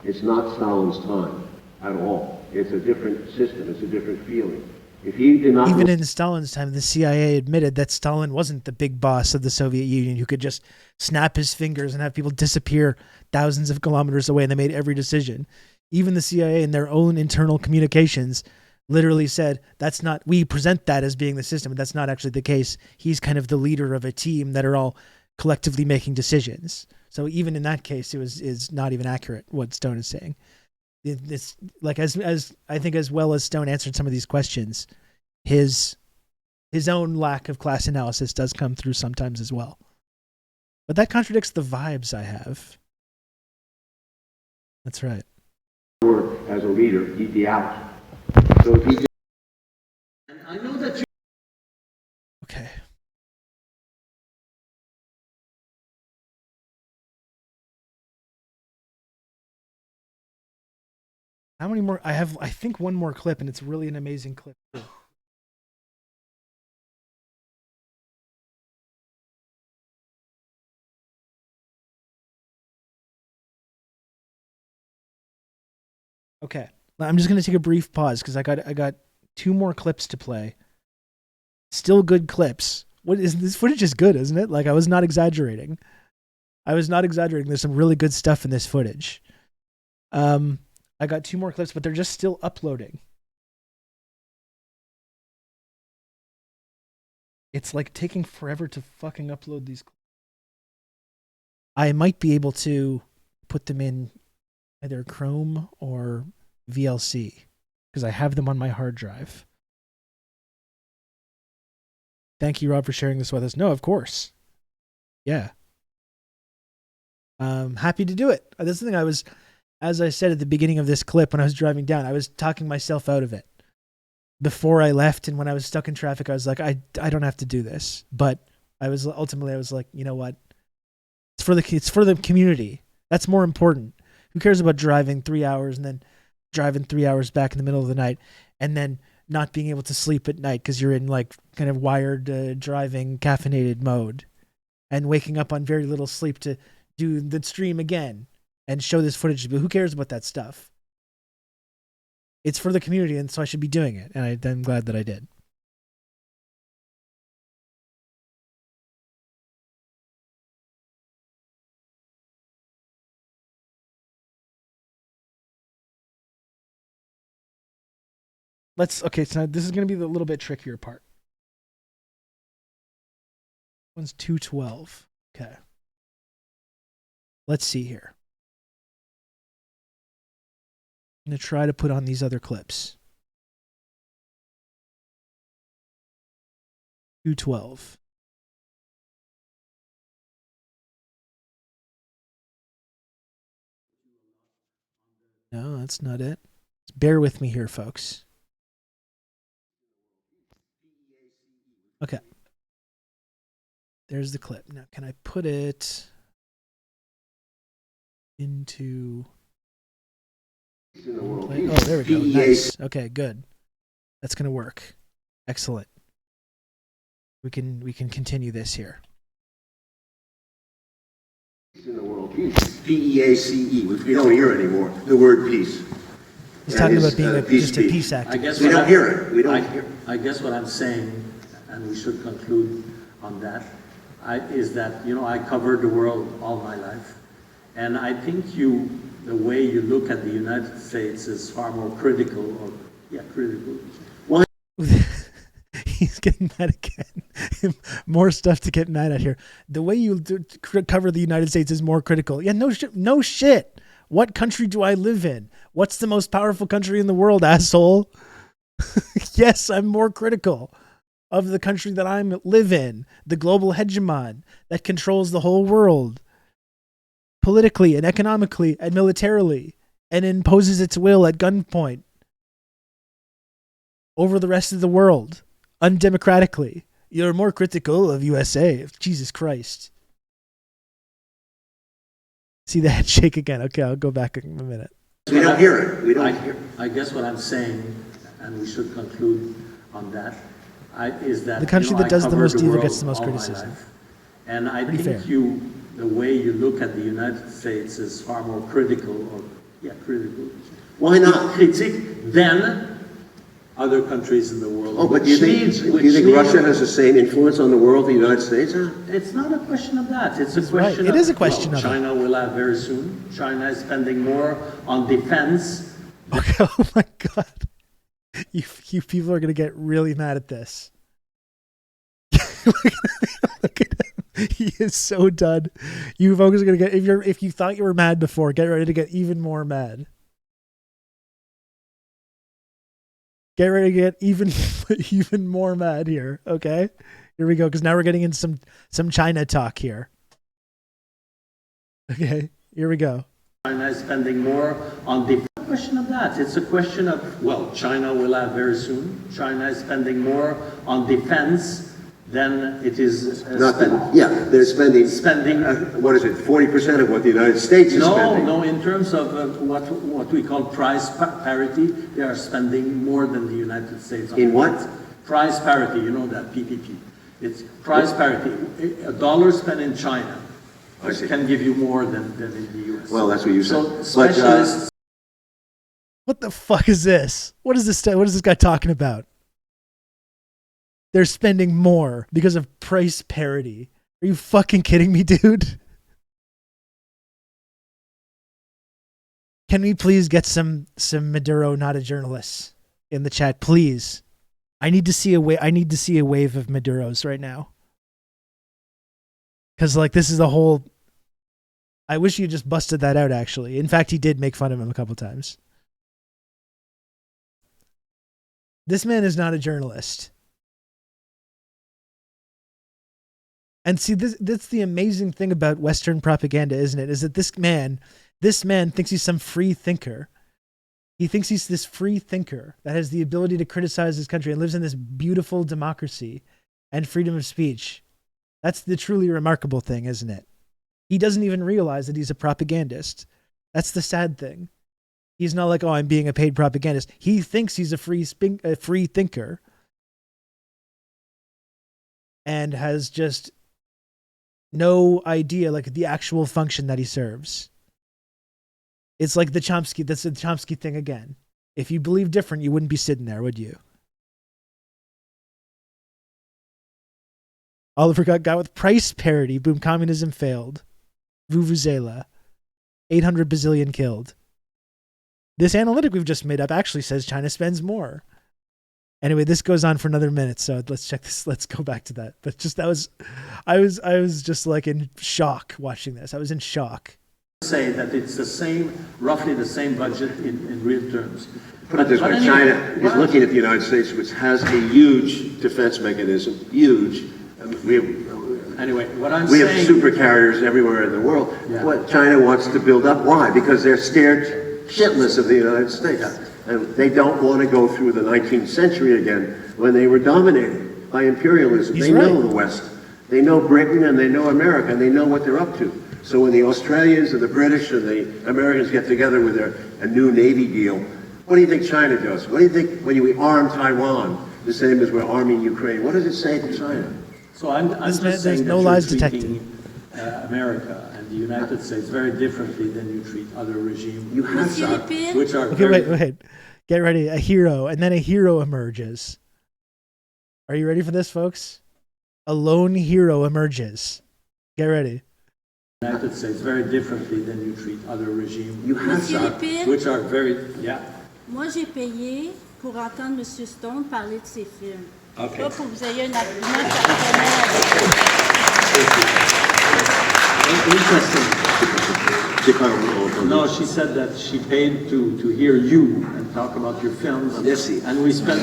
It's not Stalin's time at all. It's a different system. It's a different feeling. If he did not, even in Stalin's time, the CIA admitted that Stalin wasn't the big boss of the Soviet Union who could just snap his fingers and have people disappear thousands of kilometers away, and they made every decision. Even the CIA in their own internal communications literally said, we present that as being the system, but that's not actually the case. He's kind of the leader of a team that are all collectively making decisions. So even in that case, is not even accurate what Stone is saying. It's like as I think as well as Stone answered some of these questions, his own lack of class analysis does come through sometimes as well. But that contradicts the vibes I have. That's right. As a leader, he'd be out. So if he did, I know that you. Okay. How many more? I think one more clip, and it's really an amazing clip. Okay. I'm just going to take a brief pause because I got two more clips to play. Still good clips. This footage is good, isn't it? Like, I was not exaggerating. There's some really good stuff in this footage. I got two more clips, but they're just still uploading. It's like taking forever to fucking upload these clips. I might be able to put them in either Chrome or VLC because I have them on my hard drive. Thank you, Rob, for sharing this with us. No, of course. Yeah. Happy to do it. That's the thing. as I said at the beginning of this clip when I was driving down, I was talking myself out of it. Before I left and when I was stuck in traffic, I was like, I don't have to do this. But I was like, you know what? It's for the community. That's more important. Who cares about driving 3 hours and then driving 3 hours back in the middle of the night and then not being able to sleep at night because you're in like kind of wired driving caffeinated mode and waking up on very little sleep to do the stream again and show this footage. But who cares about that stuff? It's for the community, and so I should be doing it. And I'm glad that I did. Okay, so now this is going to be the little bit trickier part. One's 212. Okay. Let's see here. I'm going to try to put on these other clips. 212. No, that's not it. Bear with me here, folks. Okay. There's the clip. Now, can I put it into... Oh, there we go. Nice. Okay, good. That's going to work. Excellent. We can continue this here. In the world, peace. P-E-A-C-E. We don't hear anymore the word peace. He's talking about being just a peace activist. We don't hear it. We don't hear. I guess what I'm saying, and we should conclude on that, is that, you know, I covered the world all my life. And I think the way you look at the United States is far more critical. Why? He's getting mad again. More stuff to get mad at here. The way you cover the United States is more critical. Yeah, no shit. What country do I live in? What's the most powerful country in the world, asshole? Yes, I'm more critical of the country that I live in, the global hegemon that controls the whole world, politically and economically and militarily, and imposes its will at gunpoint over the rest of the world, undemocratically. You're more critical of USA. Jesus Christ. See the head shake again. Okay, I'll go back in a minute. We don't hear it. We don't hear it. I guess what I'm saying, and we should conclude on that, is that the country that does the most evil gets the most criticism. And I think the way you look at the United States is far more critical. Why not? Critique than other countries in the world. Oh, but do you think Russia has the same influence on the world the United States has? It's not a question of that. It's a question It is a question of China will have very soon. China is spending more on defense. Okay, oh my God. You people are going to get really mad at this. Look at him. He is so done. You folks are going to get, if you thought you were mad before, get ready to get even more mad. Get ready to get even more mad here, okay? Here we go, because now we're getting into some China talk here. Okay, here we go. China is spending more on defense. It's a question of that. It's a question of, well, China will have very soon. China is spending more on defense than it is they're spending what is it, 40% of what the United States is spending? No, in terms of what we call price parity, they are spending more than the United States. In what? Price parity, you know that, PPP. It's price parity. $1 spent in China can give you more than in the US. Well, that's what you said. So specialists... What the fuck is this? What is this guy talking about? They're spending more because of price parity. Are you fucking kidding me, dude? Can we please get some Maduro, not a journalist, in the chat, please? I need to see a wave of Maduros right now. Because like this is the whole. I wish you just busted that out. Actually, in fact, he did make fun of him a couple times. This man is not a journalist. And see, that's the amazing thing about Western propaganda, isn't it? Is that this man This man thinks he's some free thinker. He thinks he's this free thinker that has the ability to criticize his country and lives in this beautiful democracy and freedom of speech. That's the truly remarkable thing, isn't it? He doesn't even realize that he's a propagandist. That's the sad thing. He's not like, oh, I'm being a paid propagandist. He thinks he's a free thinker and has just no idea, like, the actual function that he serves. It's like the Chomsky, that's the Chomsky thing again. If you believe different, you wouldn't be sitting there, would you? Oliver got with price parity. Boom, communism failed. Vuvuzela. 800 bazillion killed. This analytic we've just made up actually says China spends more. Anyway, this goes on for another minute, so let's check this. Let's go back to that. But just I was just like in shock watching this. I was in shock. Say that it's the same, roughly the same budget in real terms. Put it this way, China is looking at the United States, which has a huge defense mechanism, huge. We have supercarriers everywhere in the world. Yeah. What China wants to build up. Why? Because they're scared shitless of the United States. And they don't want to go through the 19th century again when they were dominated by imperialism. They know the West. They know Britain and they know America and they know what they're up to. So when the Australians and the British and the Americans get together with a new Navy deal, what do you think China does? What do you think when we arm Taiwan the same as we're arming Ukraine? What does it say to China? So I'm just saying no lies detected. America and the United States very differently than you treat other regimes, which are okay. Wait. Get ready. A hero, and then a hero emerges. Are you ready for this, folks? A lone hero emerges. Get ready. United States very differently than you treat other regimes, which are very Moi, j'ai payé pour entendre M. Stone parler de ses films. Okay. Pas pour que vous ayez un argument personnel. Interesting. No, she said that she paid to hear you and talk about your films. Yes, and we spent.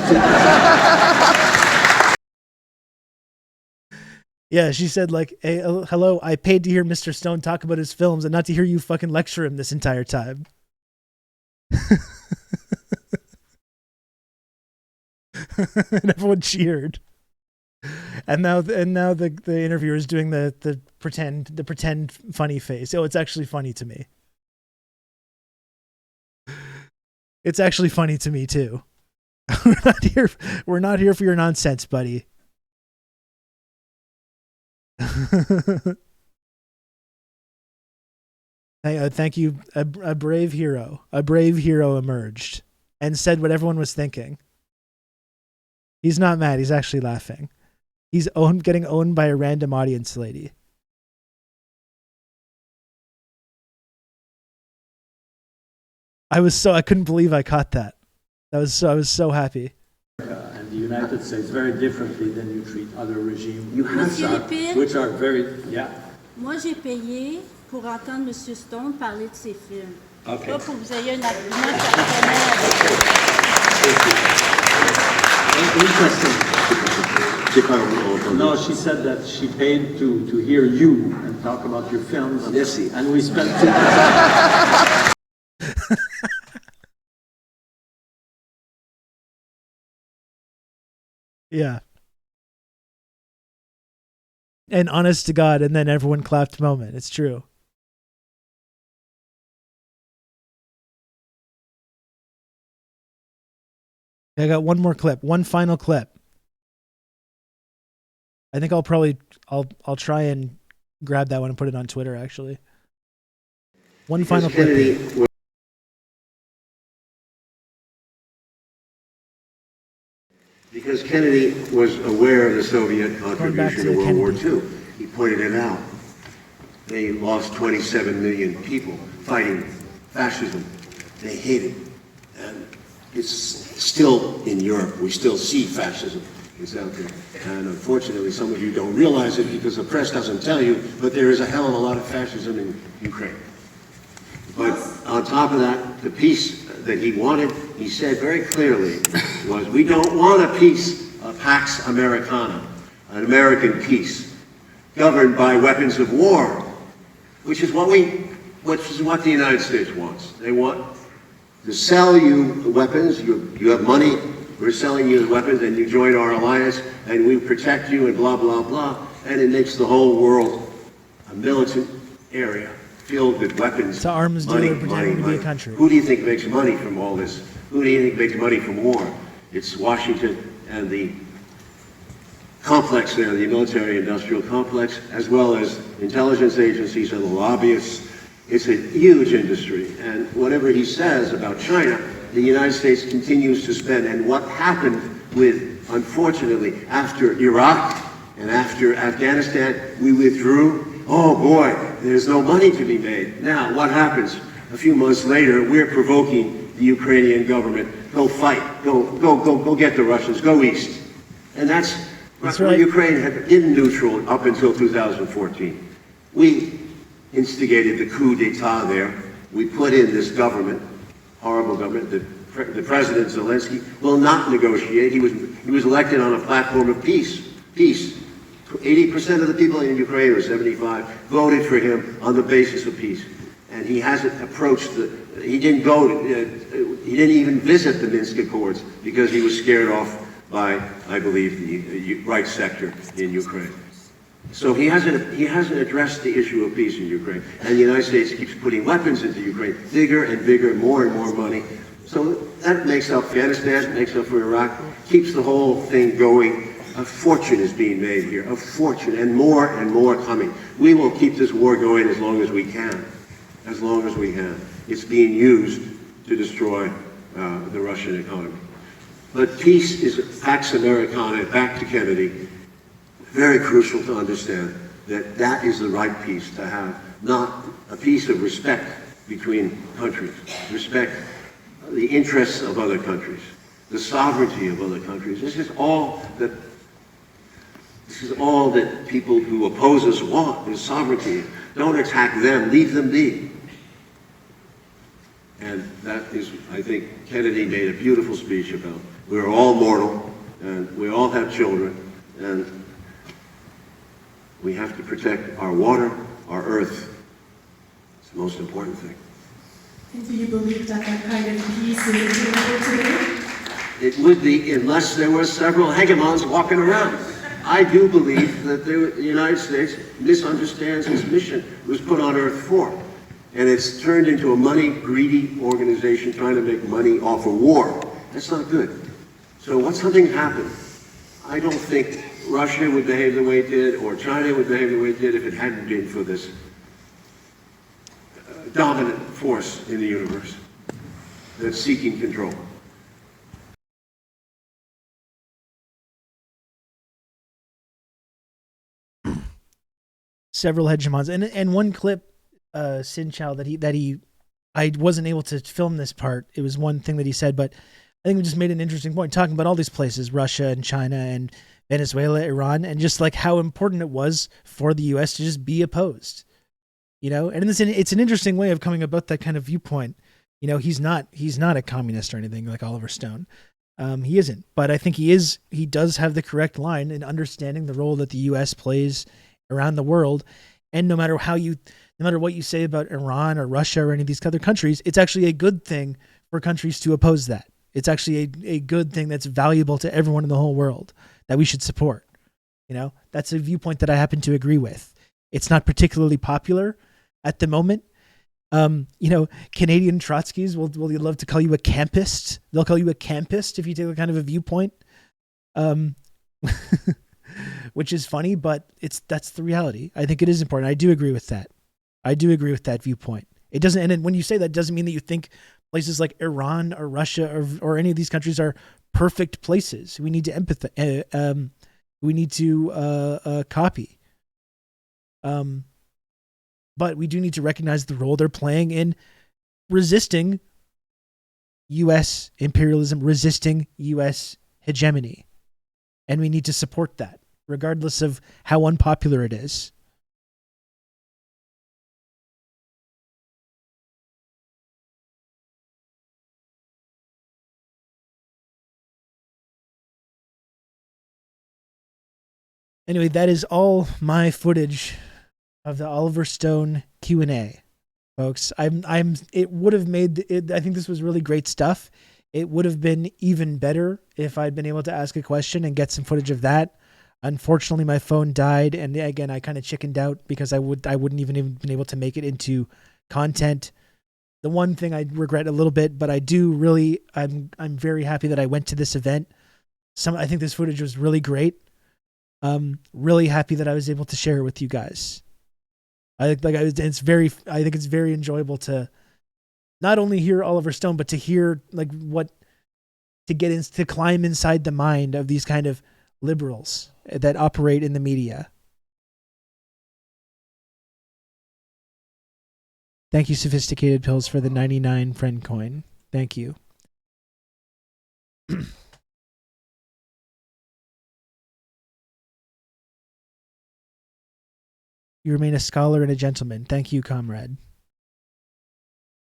Yeah, she said like, hey, hello, I paid to hear Mr. Stone talk about his films and not to hear you fucking lecture him this entire time. And everyone cheered. And now the interviewer is doing the pretend funny face. Oh, it's actually funny to me. It's actually funny to me too. We're not here for your nonsense, buddy. Thank you. A brave hero emerged and said what everyone was thinking. He's not mad. He's actually laughing. He's getting owned by a random audience lady. I couldn't believe I caught that. I was so happy. And the United States very differently than you treat other regimes, which are very Moi, j'ai payé pour entendre M. Stone parler de ses films. Okay. Pas pour que vous ayez un argument personnel. Interesting. No, she said that she paid to hear you and talk about your films. Yes, and we spent. Yeah. And honest to God, and then everyone clapped moment. It's true. I got one more clip, one final clip. I think I'll try and grab that one and put it on Twitter actually. One final clip. Because Kennedy was aware of the Soviet contribution to World War II. He pointed it out. They lost 27 million people fighting fascism. They hate it. And it's still in Europe. We still see fascism. It's out there. And unfortunately, some of you don't realize it because the press doesn't tell you, but there is a hell of a lot of fascism in Ukraine. But on top of that, the peace that he wanted, he said very clearly, was we don't want a peace, a Pax Americana, an American peace, governed by weapons of war, which is what we which is what the United States wants. They want to sell you weapons. You have money. We're selling you the weapons, and you join our alliance, and we protect you, and blah, blah, blah. And it makes the whole world a militant area filled with weapons. It's an arms dealer pretending to be a country. Who do you think makes money from all this? Who do you think makes money from war? It's Washington and the complex there, the military-industrial complex, as well as intelligence agencies and the lobbyists. It's a huge industry, and whatever he says about China, the United States continues to spend. And what happened with, unfortunately, after Iraq and after Afghanistan, we withdrew. Oh boy, there's no money to be made. Now, what happens? A few months later, we're provoking the Ukrainian government. Go fight. Go get the Russians. Go east. And that's right. Ukraine had been neutral up until 2014. We instigated the coup d'etat there. We put in this government, horrible government. The President Zelensky will not negotiate. He was elected on a platform of peace. 80% of the people in Ukraine, or 75, voted for him on the basis of peace. And he hasn't approached he didn't even visit the Minsk Accords because he was scared off by, I believe, the right sector in Ukraine. So he hasn't addressed the issue of peace in Ukraine. And the United States keeps putting weapons into Ukraine, bigger and bigger, more and more money. So that makes up Afghanistan, makes up for Iraq, keeps the whole thing going. A fortune is being made here, a fortune, and more coming. We will keep this war going as long as we can, as long as we can. It's being used to destroy the Russian economy. But peace is Pax Americana, back to Kennedy, very crucial to understand that is the right peace to have, not a peace of respect between countries, respect the interests of other countries, the sovereignty of other countries. This is all that people who oppose us want, is sovereignty. Don't attack them, leave them be. And that is, I think, Kennedy made a beautiful speech about. We're all mortal, and we all have children, and we have to protect our water, our earth. It's the most important thing. And do you believe that kind of peace is achievable today? It would be, unless there were several hegemons walking around. I do believe that the United States misunderstands its mission it was put on Earth for. And it's turned into a money-greedy organization trying to make money off of war. That's not good. So when something happened, I don't think Russia would behave the way it did, or China would behave the way it did if it hadn't been for this dominant force in the universe that's seeking control. Several hegemons, and one clip, Sin Chow, I wasn't able to film this part. It was one thing that he said, but I think we just made an interesting point talking about all these places, Russia and China and Venezuela, Iran, and just like how important it was for the U.S. to just be opposed, and it's an interesting way of coming about that kind of viewpoint. He's not a communist or anything like Oliver Stone. He isn't, but I think he does have the correct line in understanding the role that the U.S. plays around the world. And no matter what you say about Iran or Russia or any of these other countries, it's actually a good thing for countries to oppose that. It's actually a good thing that's valuable to everyone in the whole world that we should support. That's a viewpoint that I happen to agree with. It's not particularly popular at the moment. Canadian Trotskys will love to call you a campist. They'll call you a campist if you take that kind of a viewpoint. Which is funny, but that's the reality. I think it is important. I do agree with that. I do agree with that viewpoint. It doesn't, and when you say that, it doesn't mean that you think places like Iran or Russia or any of these countries are perfect places. We need to empathize. We need to copy. But we do need to recognize the role they're playing in resisting U.S. imperialism, resisting U.S. hegemony. And we need to support that, regardless of how unpopular it is. Anyway, that is all my footage of the Oliver Stone Q&A. folks. It would have made it. I think this was really great stuff. It would have been even better if I'd been able to ask a question and get some footage of that. Unfortunately, my phone died, and again, I kind of chickened out because I wouldn't even been able to make it into content. The one thing I regret a little bit, but I do really, I'm very happy that I went to this event. I think this footage was really great. Really happy that I was able to share it with you guys. I think it's very enjoyable to not only hear Oliver Stone, but to hear to climb inside the mind of these kind of liberals that operate in the media. Thank you, Sophisticated Pills, for the 99 friend coin. Thank you. You remain a scholar and a gentleman. Thank you, comrade.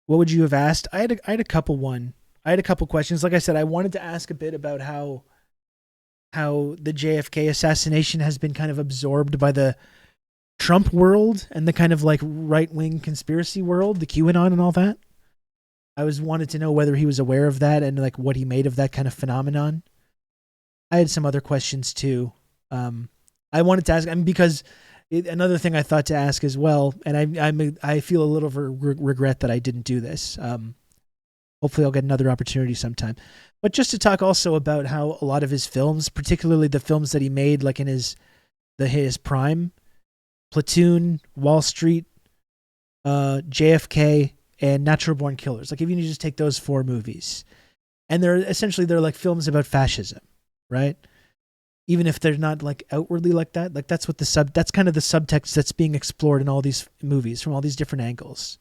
What would you have asked? I had a couple questions. Like I said, I wanted to ask a bit about how the JFK assassination has been kind of absorbed by the Trump world and the kind of like right-wing conspiracy world, the QAnon and all that. I wanted to know whether he was aware of that and like what he made of that kind of phenomenon. I had some other questions too. I wanted to ask, because another thing I thought to ask as well, and I feel a little regret that I didn't do this. Hopefully I'll get another opportunity sometime. But just to talk also about how a lot of his films, particularly the films that he made like in his prime, Platoon, Wall Street, JFK, and Natural Born Killers. Like if you just take those 4 movies, and they're like films about fascism, right? Even if they're not like outwardly like that, like that's kind of the subtext that's being explored in all these movies from all these different angles.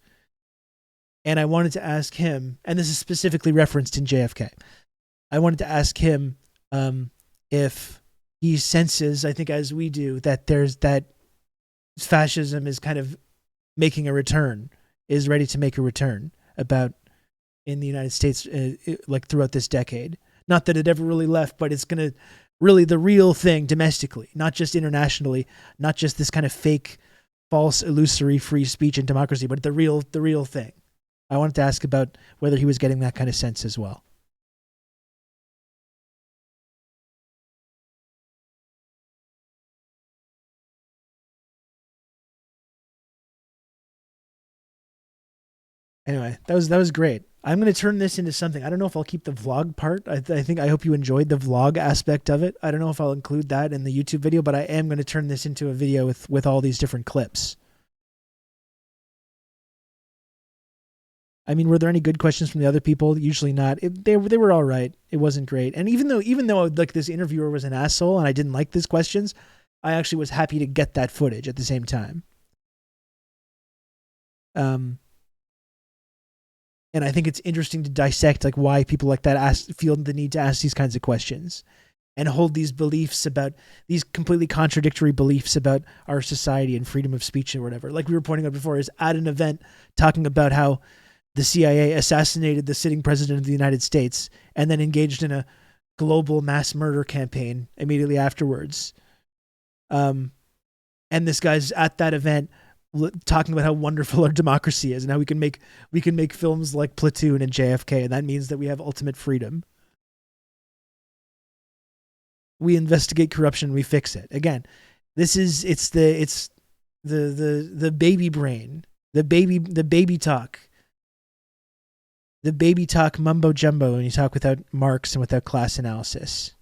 And I wanted to ask him, and this is specifically referenced in JFK, I wanted to ask him if he senses, I think as we do, that fascism is kind of making a return, is ready to make a return about in the United States, like throughout this decade. Not that it ever really left, but it's going to really the real thing domestically, not just internationally, not just this kind of fake, false, illusory free speech and democracy, but the real thing. I wanted to ask about whether he was getting that kind of sense as well. Anyway, that was great. I'm going to turn this into something. I don't know if I'll keep the vlog part. I hope you enjoyed the vlog aspect of it. I don't know if I'll include that in the YouTube video, but I am going to turn this into a video with all these different clips. I mean, were there any good questions from the other people? Usually not. They were all right. It wasn't great. And even though like this interviewer was an asshole and I didn't like these questions, I actually was happy to get that footage at the same time. And I think it's interesting to dissect like why people like that feel the need to ask these kinds of questions and hold these beliefs about these completely contradictory beliefs about our society and freedom of speech or whatever. Like we were pointing out before, is at an event talking about how the CIA assassinated the sitting president of the United States and then engaged in a global mass murder campaign immediately afterwards. And this guy's at that event talking about how wonderful our democracy is and how we can make films like Platoon and JFK, and that means that we have ultimate freedom. We investigate corruption, we fix it. Again, it's the baby brain, the baby talk. The baby talk mumbo jumbo when you talk without marks and without class analysis.